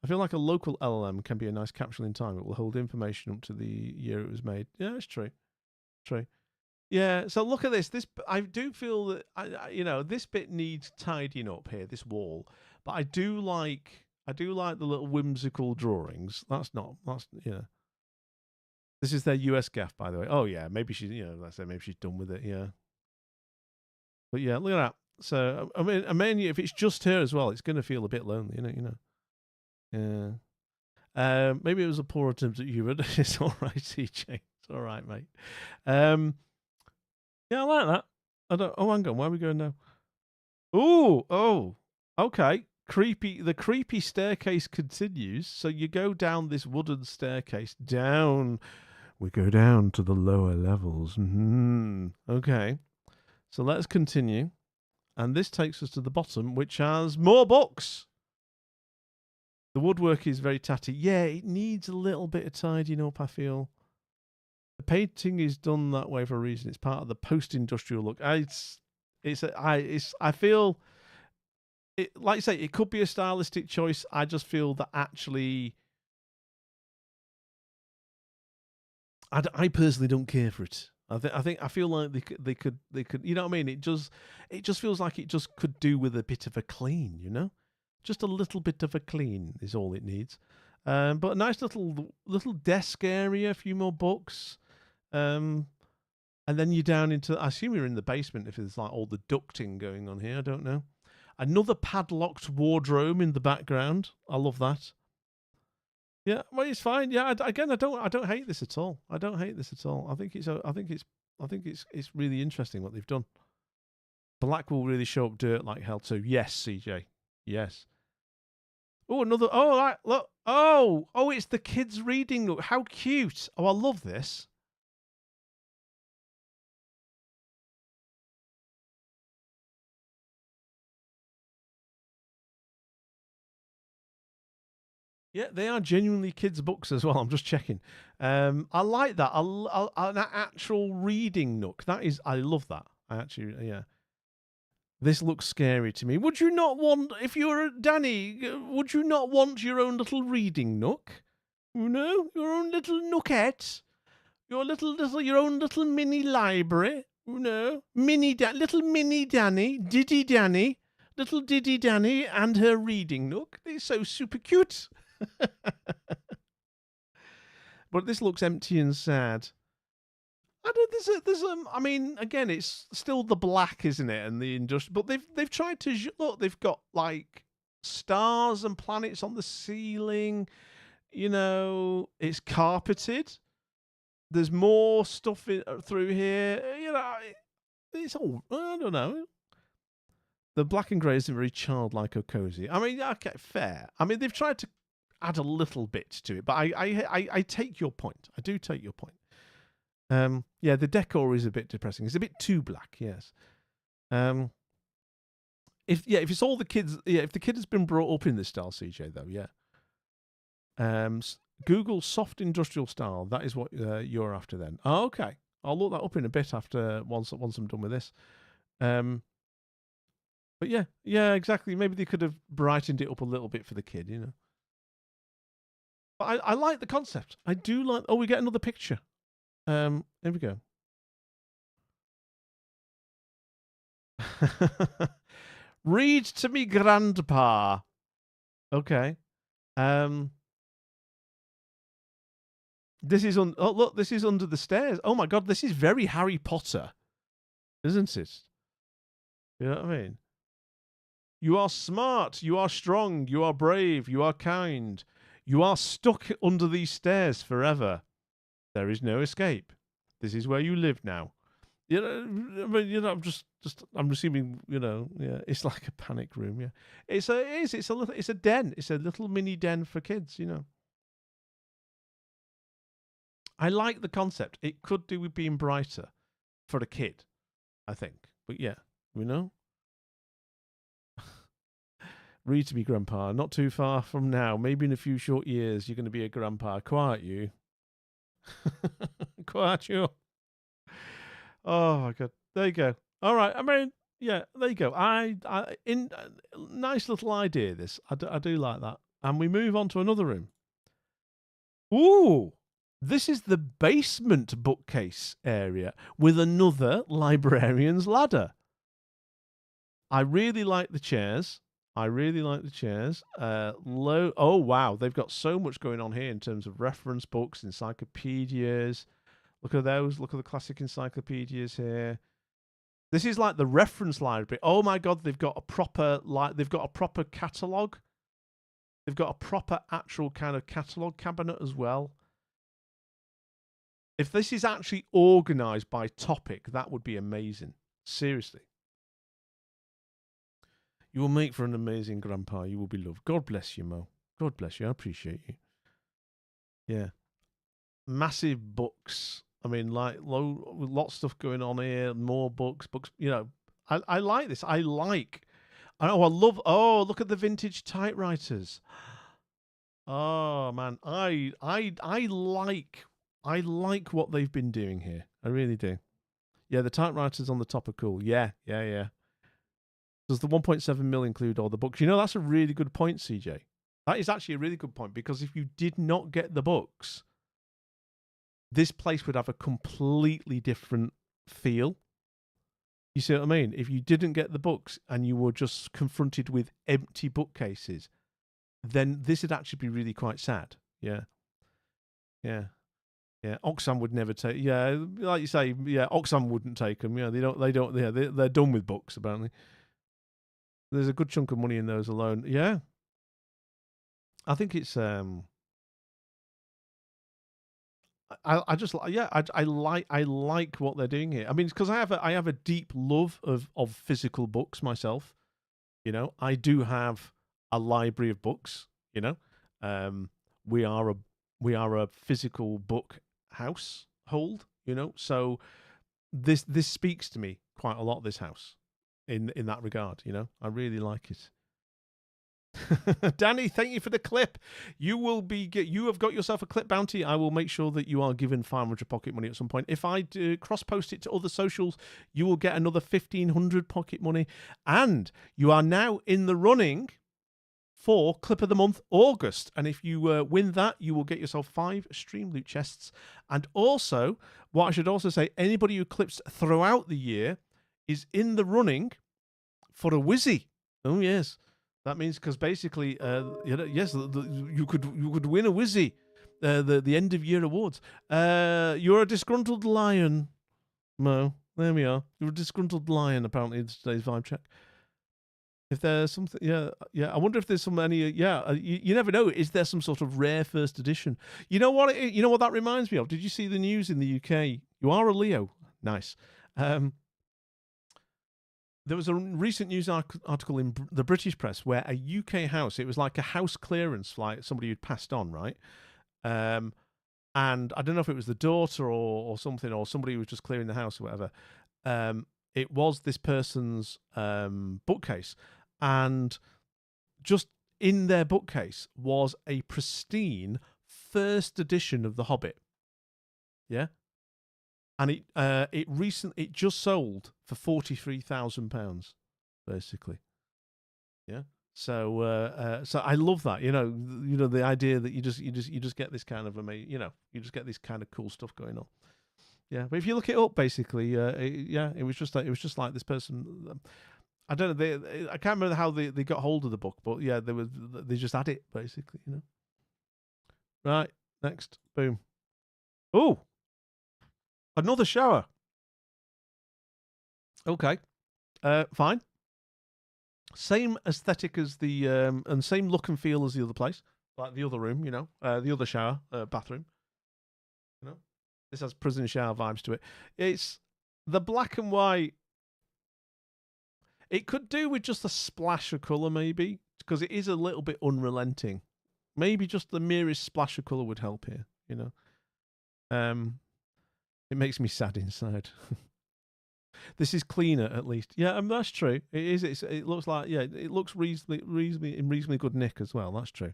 I feel like a local LLM can be a nice capsule in time. It will hold information up to the year it was made. Yeah, it's true. True. Yeah. So look at this. I do feel that this bit needs tidying up here. This wall, but I do like the little whimsical drawings. That's This is their US gaff, by the way. Oh yeah, maybe she's let's say maybe she's done with it. Yeah. But yeah, look at that. So I mean, if it's just her as well, it's going to feel a bit lonely, you know. Yeah. Maybe it was a poor attempt at humor. It's all right, CJ. It's all right, mate. Yeah, I like that. Hang on. Where are we going now? Oh. Okay. Creepy. The creepy staircase continues. So you go down this wooden staircase. Down. We go down to the lower levels. Okay. So let's continue. And this takes us to the bottom, which has more books. The woodwork is very tatty. Yeah, it needs a little bit of tidying up, I feel. The painting is done that way for a reason. It's part of the post-industrial look. I feel it, like I say, it could be a stylistic choice. I just feel that actually I personally don't care for it. I feel like they could you know what I mean? It just feels like it just could do with a bit of a clean, you know? Just a little bit of a clean is all it needs. But a nice little desk area, a few more books. And then you're down into, I assume you're in the basement if there's like all the ducting going on here. I don't know. Another padlocked wardrobe in the background. I love that. Yeah, well, it's fine. Yeah, I don't hate this at all. I don't hate this at all. I think it's really interesting what they've done. Black will really show up dirt like hell too. Yes, CJ. Yes. Oh, another. Oh, right, look. Oh, it's the kids reading nook. How cute. Oh, I love this. Yeah, they are genuinely kids' books as well. I'm just checking. I like that. An actual reading nook. That is, I love that. I actually, yeah. This looks scary to me. Would you not want, if you were Danny, would you not want your own little reading nook? You know, your own little nookette, your own little mini library. You know, little mini Danny, Diddy Danny, little Diddy Danny, and her reading nook. They're so super cute. But this looks empty and sad. I don't. There's I mean, again, it's still the black, isn't it? And the industrial, but they've tried to look. They've got like stars and planets on the ceiling. You know, it's carpeted. There's more stuff through here. You know, it's all. I don't know. The black and grey isn't very childlike or cozy. I mean, okay, fair. I mean, they've tried to add a little bit to it, but I take your point. I do take your point. Yeah, the decor is a bit depressing. It's a bit too black, yes. If it's all the kids, if the kid has been brought up in this style, CJ, though, yeah. Google soft industrial style. That is what you're after, then. Oh, okay, I'll look that up in a bit after once I'm done with this. But yeah, exactly. Maybe they could have brightened it up a little bit for the kid, you know. But I like the concept. I do like. Oh, we get another picture. Here we go. Read to me, grandpa. Okay. This is oh look, this is under the stairs. Oh my god, this is very Harry Potter, isn't it? You know what I mean? You are smart, you are strong, you are brave, you are kind. You are stuck under these stairs forever. There is no escape. This is where you live now. You know, I mean, you know, I'm assuming, you know, yeah, it's like a panic room. Yeah, it's a den. It's a little mini den for kids. You know, I like the concept. It could do with being brighter for a kid, I think. But yeah, you know. Read to me, grandpa. Not too far from now. Maybe in a few short years, you're going to be a grandpa. Quiet you. Quiet you. Oh my god. There you go. All right. I mean, yeah. There you go. Nice little idea. This. I do like that. And we move on to another room. Ooh. This is the basement bookcase area with another librarian's ladder. I really like the chairs. Oh wow, they've got so much going on here in terms of reference books, encyclopedias. Look at those. Look at the classic encyclopedias here. This is like the reference library. Oh my god, they've got a proper catalogue. They've got a proper actual kind of catalogue cabinet as well. If this is actually organized by topic, that would be amazing. Seriously. You will make for an amazing grandpa. You will be loved. God bless you, Mo. God bless you. I appreciate you. Yeah. Massive books. I mean, like, lots of stuff going on here. More books. You know, I like this. I love. Oh, look at the vintage typewriters. Oh man, I like what they've been doing here. I really do. Yeah, the typewriters on the top are cool. Yeah. Does the 1.7 mil include all the books? You know, that's a really good point, CJ. That is actually a really good point, because if you did not get the books, this place would have a completely different feel. You see what I mean? If you didn't get the books and you were just confronted with empty bookcases, then this would actually be really quite sad. Yeah. Oxfam would never take. Yeah, like you say. Yeah, Oxfam wouldn't take them. Yeah, they don't. Yeah, they're done with books apparently. There's a good chunk of money in those alone. Yeah. I think it's I like what they're doing here. I mean, it's because I have a deep love of physical books myself. You know, I do have a library of books. You know, we are a physical book household. You know, so this speaks to me quite a lot. This house, in that regard. You know, I really like it. Danny, thank you for the clip. You have got yourself a clip bounty. I will make sure that you are given 500 pocket money at some point. If I do cross post it to other socials, you will get another 1,500 pocket money, and you are now in the running for clip of the month August. And if you win that, you will get yourself 5 stream loot chests. And also, what I should also say, anybody who clips throughout the year is in the running for a Wizzy. Oh yes. That means because basically, yes, you could win a Wizzy, the end of year awards. You're a disgruntled lion, Mo. There we are. You're a disgruntled lion. Apparently, in today's vibe check. If there's something, yeah. I wonder if there's you never know. Is there some sort of rare first edition? You know what? You know what that reminds me of? Did you see the news in the UK? You are a Leo. Nice. There was a recent news article in the British press where a UK house, it was like a house clearance, like somebody who'd passed on, right? And I don't know if it was the daughter or something, or somebody who was just clearing the house or whatever. It was this person's bookcase. And just in their bookcase was a pristine first edition of The Hobbit. Yeah? And it just sold for £43,000, basically. Yeah. So so I love that. You know the idea that you just get this kind of amazing. You just get this kind of cool stuff going on. Yeah. But if you look it up, basically, it was just like this person. I don't know. I can't remember how they got hold of the book, but yeah, they just had it basically. You know. Right. Next. Boom. Oh. Another shower. Okay. Fine. Same aesthetic as the and same look and feel as the other place, like the other room. You know, the other shower, bathroom. You know, this has prison shower vibes to it. It's the black and white. It could do with just a splash of color, maybe, because it is a little bit unrelenting. Maybe just the merest splash of color would help here. You know. It makes me sad inside. This is cleaner, at least. Yeah, that's true. It is. It looks like, yeah, it looks reasonably good nick as well. That's true.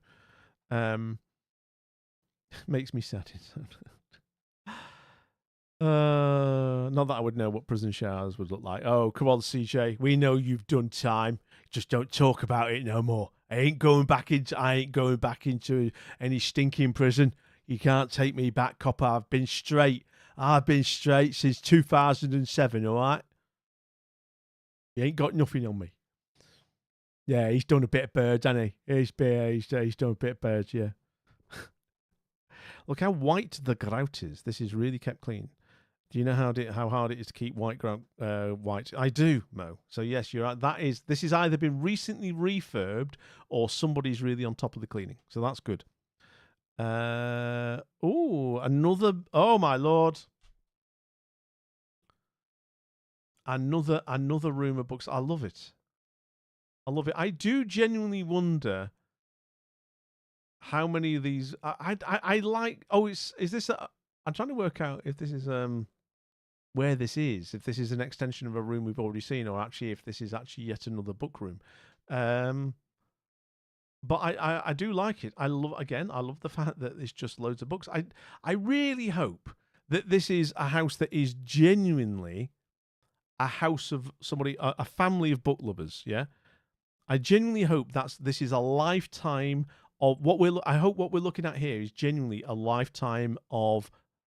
Makes me sad inside. Not that I would know what prison showers would look like. Oh, come on, CJ. We know you've done time. Just don't talk about it no more. I ain't going back into any stinking prison. You can't take me back, copper. I've been straight since 2007, all right? You ain't got nothing on me. Yeah, he's done a bit of birds, hasn't he? He's done a bit of birds, yeah. Look how white the grout is. This is really kept clean. Do you know how hard it is to keep white grout white? I do, Mo. So yes, you're right. This has either been recently refurbed or somebody's really on top of the cleaning. So that's good. Oh my lord. Another room of books. I love it. I do genuinely wonder how many of these I like. Oh, is this I'm trying to work out if this is where this is, if this is an extension of a room we've already seen, or actually if this is actually yet another book room. But I do like it. I love the fact that there's just loads of books. I really hope that this is a house that is genuinely a house of somebody, a family of book lovers. Yeah, I genuinely hope this is a lifetime of I hope what we're looking at here is genuinely a lifetime of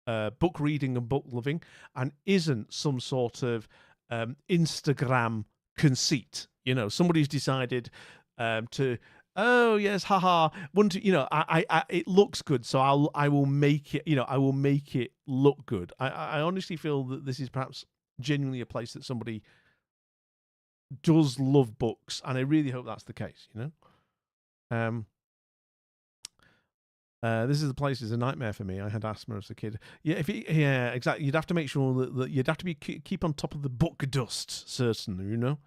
book reading and book loving, and isn't some sort of Instagram conceit. You know, somebody's decided to. Oh yes, haha. I it looks good, so I will make it. You know, I will make it look good. I honestly feel that this is perhaps genuinely a place that somebody does love books, and I really hope that's the case. You know, this is the place is a nightmare for me. I had asthma as a kid. Yeah, exactly. You'd have to make sure that you'd have to keep on top of the book dust, certainly. You know,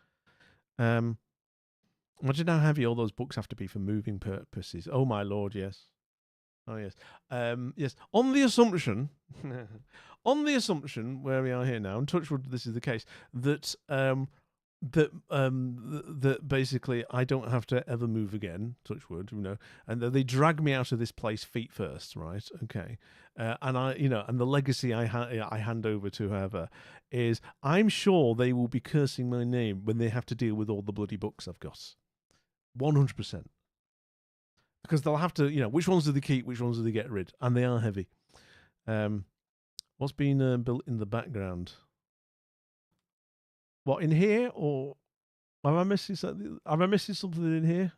Imagine how heavy all those books have to be for moving purposes. Oh my lord, yes. Oh yes, yes. On the assumption, where we are here now, and touch wood, this is the case, that that basically I don't have to ever move again. Touch wood, and they drag me out of this place feet first, right? Okay, and and the legacy I hand over to whoever is, I'm sure they will be cursing my name when they have to deal with all the bloody books I've got. 100%. Because they'll have to, which ones do they keep, which ones do they get rid, and they are heavy. What's been built in the background? What, in here, or am I missing something? Am I missing something in here?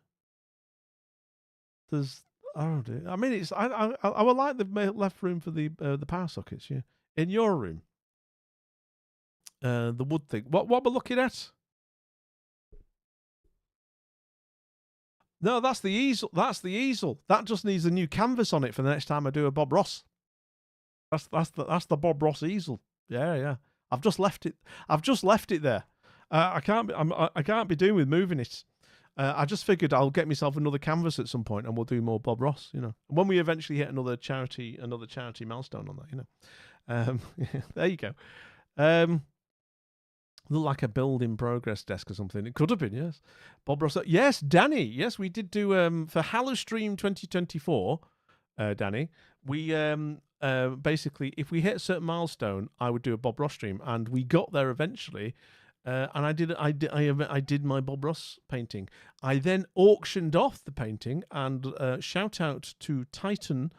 There's, I don't know. I mean, it's I would like the left room for the power sockets. Yeah, in your room, the wood thing. What we're looking at? No, that's the easel. That's the easel. That just needs a new canvas on it for the next time I do a Bob Ross. That's the Bob Ross easel. Yeah. I've just left it. There. I can't be doing with moving it. I just figured I'll get myself another canvas at some point, and we'll do more Bob Ross. When we eventually hit another charity milestone on that. There you go. Look like a build in progress desk or something. It could have been, yes. Bob Ross. Yes, Danny. Yes, we did do for Hallowstream 2024. Danny, we basically, if we hit a certain milestone, I would do a Bob Ross stream, and we got there eventually. And I did my Bob Ross painting. I then auctioned off the painting, and shout out to Titan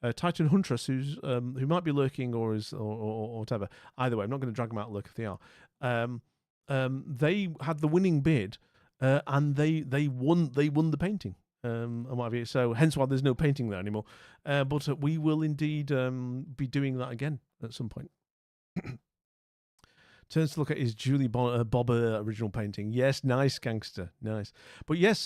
Huntress, who might be lurking or whatever. Either way, I'm not going to drag them out and look if they are. They had the winning bid, and they won the painting. And what have you. So hence why there's no painting there anymore. But we will indeed be doing that again at some point. Turns to look at his Julie Bob original painting. Yes, nice, gangster, nice. But yes,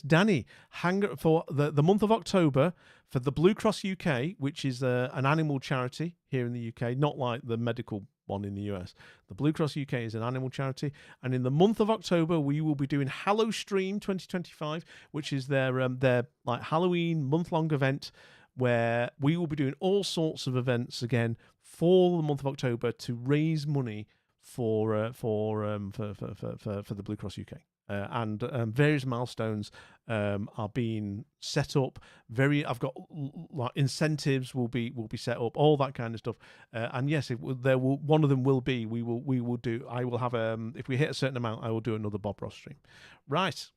Danny, hang for the month of October for the Blue Cross UK, which is an animal charity here in the UK, not like the medical one in the US. The Blue Cross UK is an animal charity, and in the month of October we will be doing Hallowstream 2025, which is their like Halloween month-long event, where we will be doing all sorts of events again for the month of October to raise money for the Blue Cross UK, and various milestones are being set up. I've got like incentives will be set up, all that kind of stuff. And yes, one of them will be I will have if we hit a certain amount, I will do another Bob Ross stream. Right.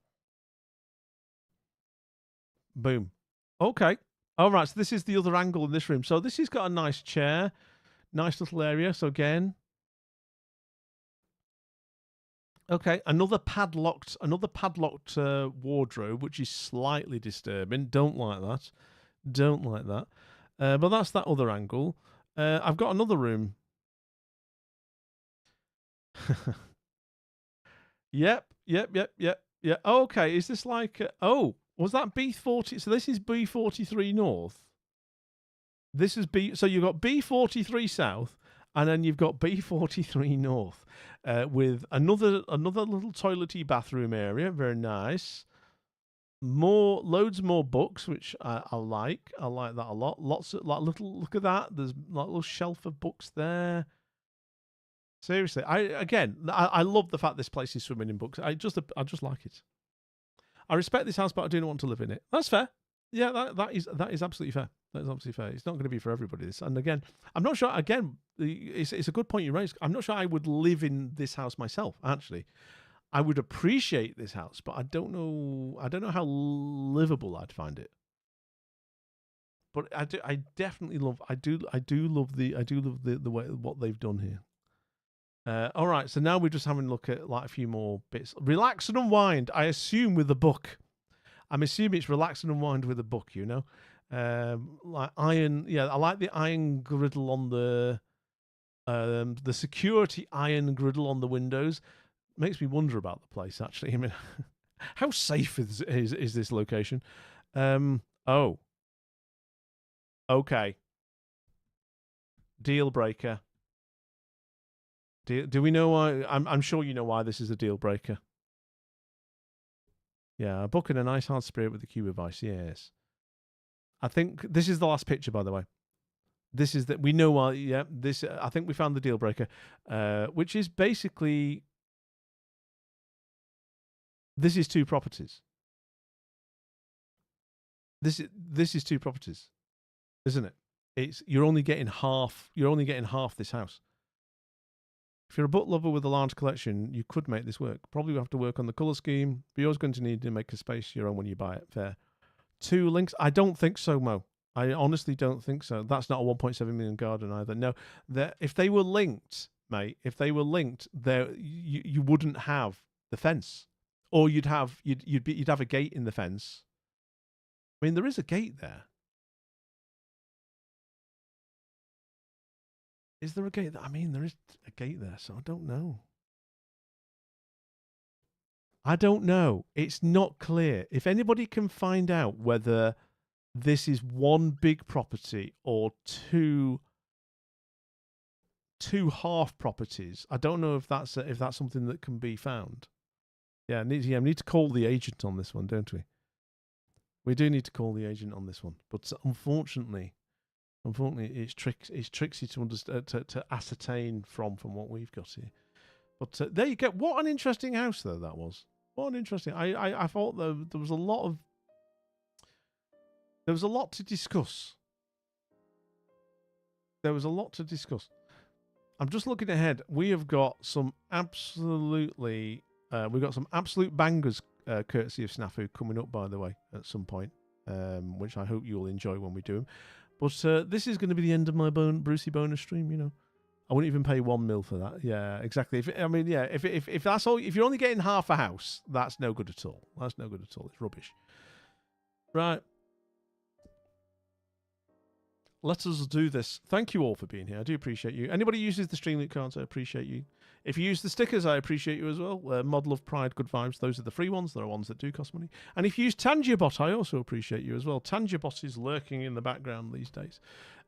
Boom. Okay. All right. So this is the other angle in this room. So this has got a nice chair, nice little area. So again. Okay, another padlocked wardrobe, which is slightly disturbing. Don't like that. But that's that other angle. I've got another room. Yep. Okay, is this like... was that B40? So this is B43 North. This is B... So you've got B43 South, and then you've got B43 North, with another little toilety bathroom area. Very nice. Loads more books, which I like. I like that a lot. Lots of little. Look at that. There's like a little shelf of books there. Seriously, I love the fact this place is swimming in books. I just like it. I respect this house, but I do not want to live in it. That's fair. Yeah, that is absolutely fair. That is absolutely fair. It's not going to be for everybody. This, and again, I'm not sure. Again, it's a good point you raised. I'm not sure I would live in this house myself. Actually, I would appreciate this house, but I don't know how livable I'd find it. But I definitely love. I do love the way what they've done here. All right, so now we're just having a look at like a few more bits. Relax and unwind. I assume with a book. I'm assuming it's relax and unwind with a book. Like iron. Yeah, I like the iron griddle on the security iron griddle on the windows. Makes me wonder about the place. Actually, I mean, how safe is this location? Oh, okay. Deal breaker. Do we know why? I'm sure you know why this is a deal breaker. Yeah, booking a nice hard spirit with the cube of ice. Yes. I think this is the last picture, by the way. This is that we know why. Yeah, this. I think we found the deal breaker, which is basically this is 2 properties. This is 2 properties, isn't it? You're only getting half. You're only getting half this house. If you're a book lover with a large collection, you could make this work. Probably have to work on the color scheme, but you're always going to need to make a space your own when you buy it. Fair. 2 links? I don't think so, Mo. I honestly don't think so. That's not a 1.7 million garden either. No, if they were linked, mate, there you wouldn't have the fence, or you'd have a gate in the fence. I mean, there is a gate there. Is there a gate? I mean, there is a gate there, so I don't know. I don't know. It's not clear. If anybody can find out whether this is 1 big property or 2 half properties, I don't know if that's something that can be found. Yeah, we need to call the agent on this one, don't we? We do need to call the agent on this one, but unfortunately, it's tricksy to understand, to ascertain from what we've got here. But there you go. What an interesting house, though, that was. What an interesting. I thought there was a lot to discuss. There was a lot to discuss. I'm just looking ahead. We have got some absolute bangers, courtesy of Snafu, coming up, by the way, at some point, which I hope you'll enjoy when we do them. But this is going to be the end of my Brucey bonus stream. You know, I wouldn't even pay 1 mil for that. Yeah, exactly. If that's all, if you're only getting half a house, that's no good at all. That's no good at all. It's rubbish. Right. Let us do this. Thank you all for being here. I do appreciate you. Anybody who uses the Streamlink cards, I appreciate you. If you use the stickers, I appreciate you as well. Mod, Love, Pride, Good Vibes. Those are the free ones. There are ones that do cost money. And if you use Tangiabot, I also appreciate you as well. Tangiabot is lurking in the background these days.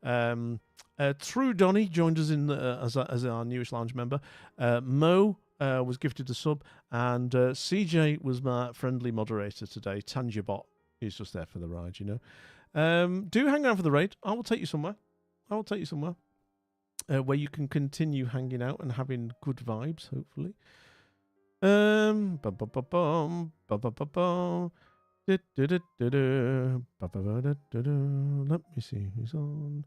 True Donny joined us in as our newest lounge member. Mo was gifted a sub. And CJ was my friendly moderator today. Tangiabot is just there for the ride, you know. Do hang around for the raid. I will take you somewhere. Where you can continue hanging out and having good vibes, hopefully. Let me see who's on.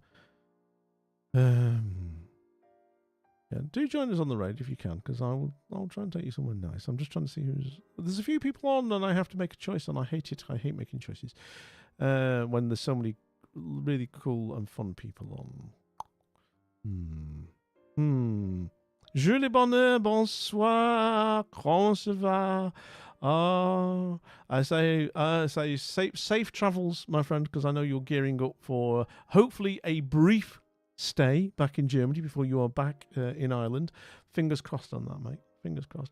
Yeah, do join us on the raid if you can, because I'll try and take you somewhere nice. I'm just trying to see who's. There's a few people on, and I have to make a choice, and I hate it. I hate making choices when there's so many really cool and fun people on. Julie Bonheur, bonsoir. Comment ça va? I say safe travels, my friend, because I know you're gearing up for hopefully a brief stay back in Germany before you are back in Ireland. Fingers crossed on that, mate. Fingers crossed.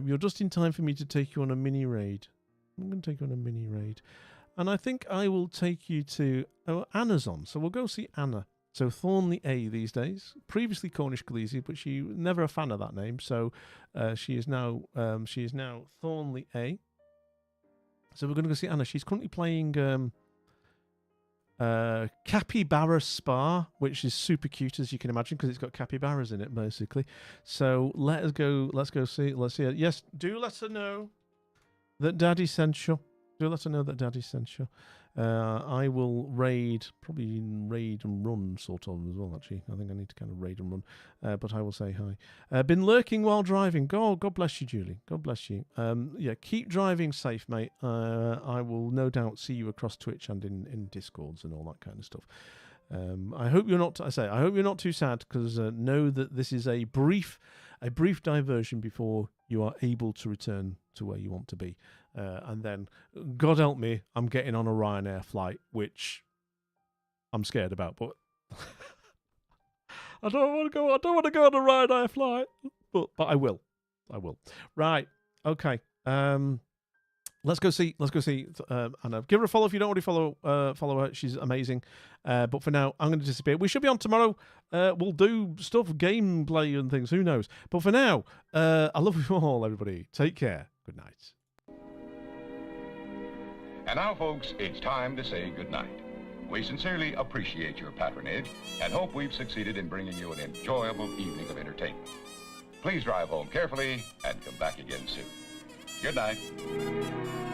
You're just in time for me to take you on a mini raid. I'm going to take you on a mini raid. And I think I will take you to Anna's on. So we'll go see Anna. So Thornley A these days. Previously Cornish Khaleesi, but she never a fan of that name. So she is now Thornley A. So we're going to go see Anna. She's currently playing Capybara Spa, which is super cute, as you can imagine, because it's got capybaras in it, basically. So let's go see. Let's see her. Yes, do let her know that Daddy sent you. Do let her know that Daddy sent you. I will probably raid and run sort of as well, actually. I think I need to kind of raid and run. But I will say hi. Been lurking while driving. God bless you, Julie. God bless you. Yeah, keep driving safe, mate. I will no doubt see you across Twitch and in Discords and all that kind of stuff. I hope you're not. I hope you're not too sad, because know that this is a brief diversion before you are able to return to where you want to be. And then, God help me, I'm getting on a Ryanair flight, which I'm scared about. But I don't want to go on a Ryanair flight. But I will. Right. Okay. Let's go see Anna. Give her a follow if you don't already follow her. She's amazing. But for now, I'm going to disappear. We should be on tomorrow. We'll do stuff, gameplay and things. Who knows? But for now, I love you all, everybody. Take care. Good night. And now, folks, it's time to say goodnight. We sincerely appreciate your patronage and hope we've succeeded in bringing you an enjoyable evening of entertainment. Please drive home carefully and come back again soon. Good night.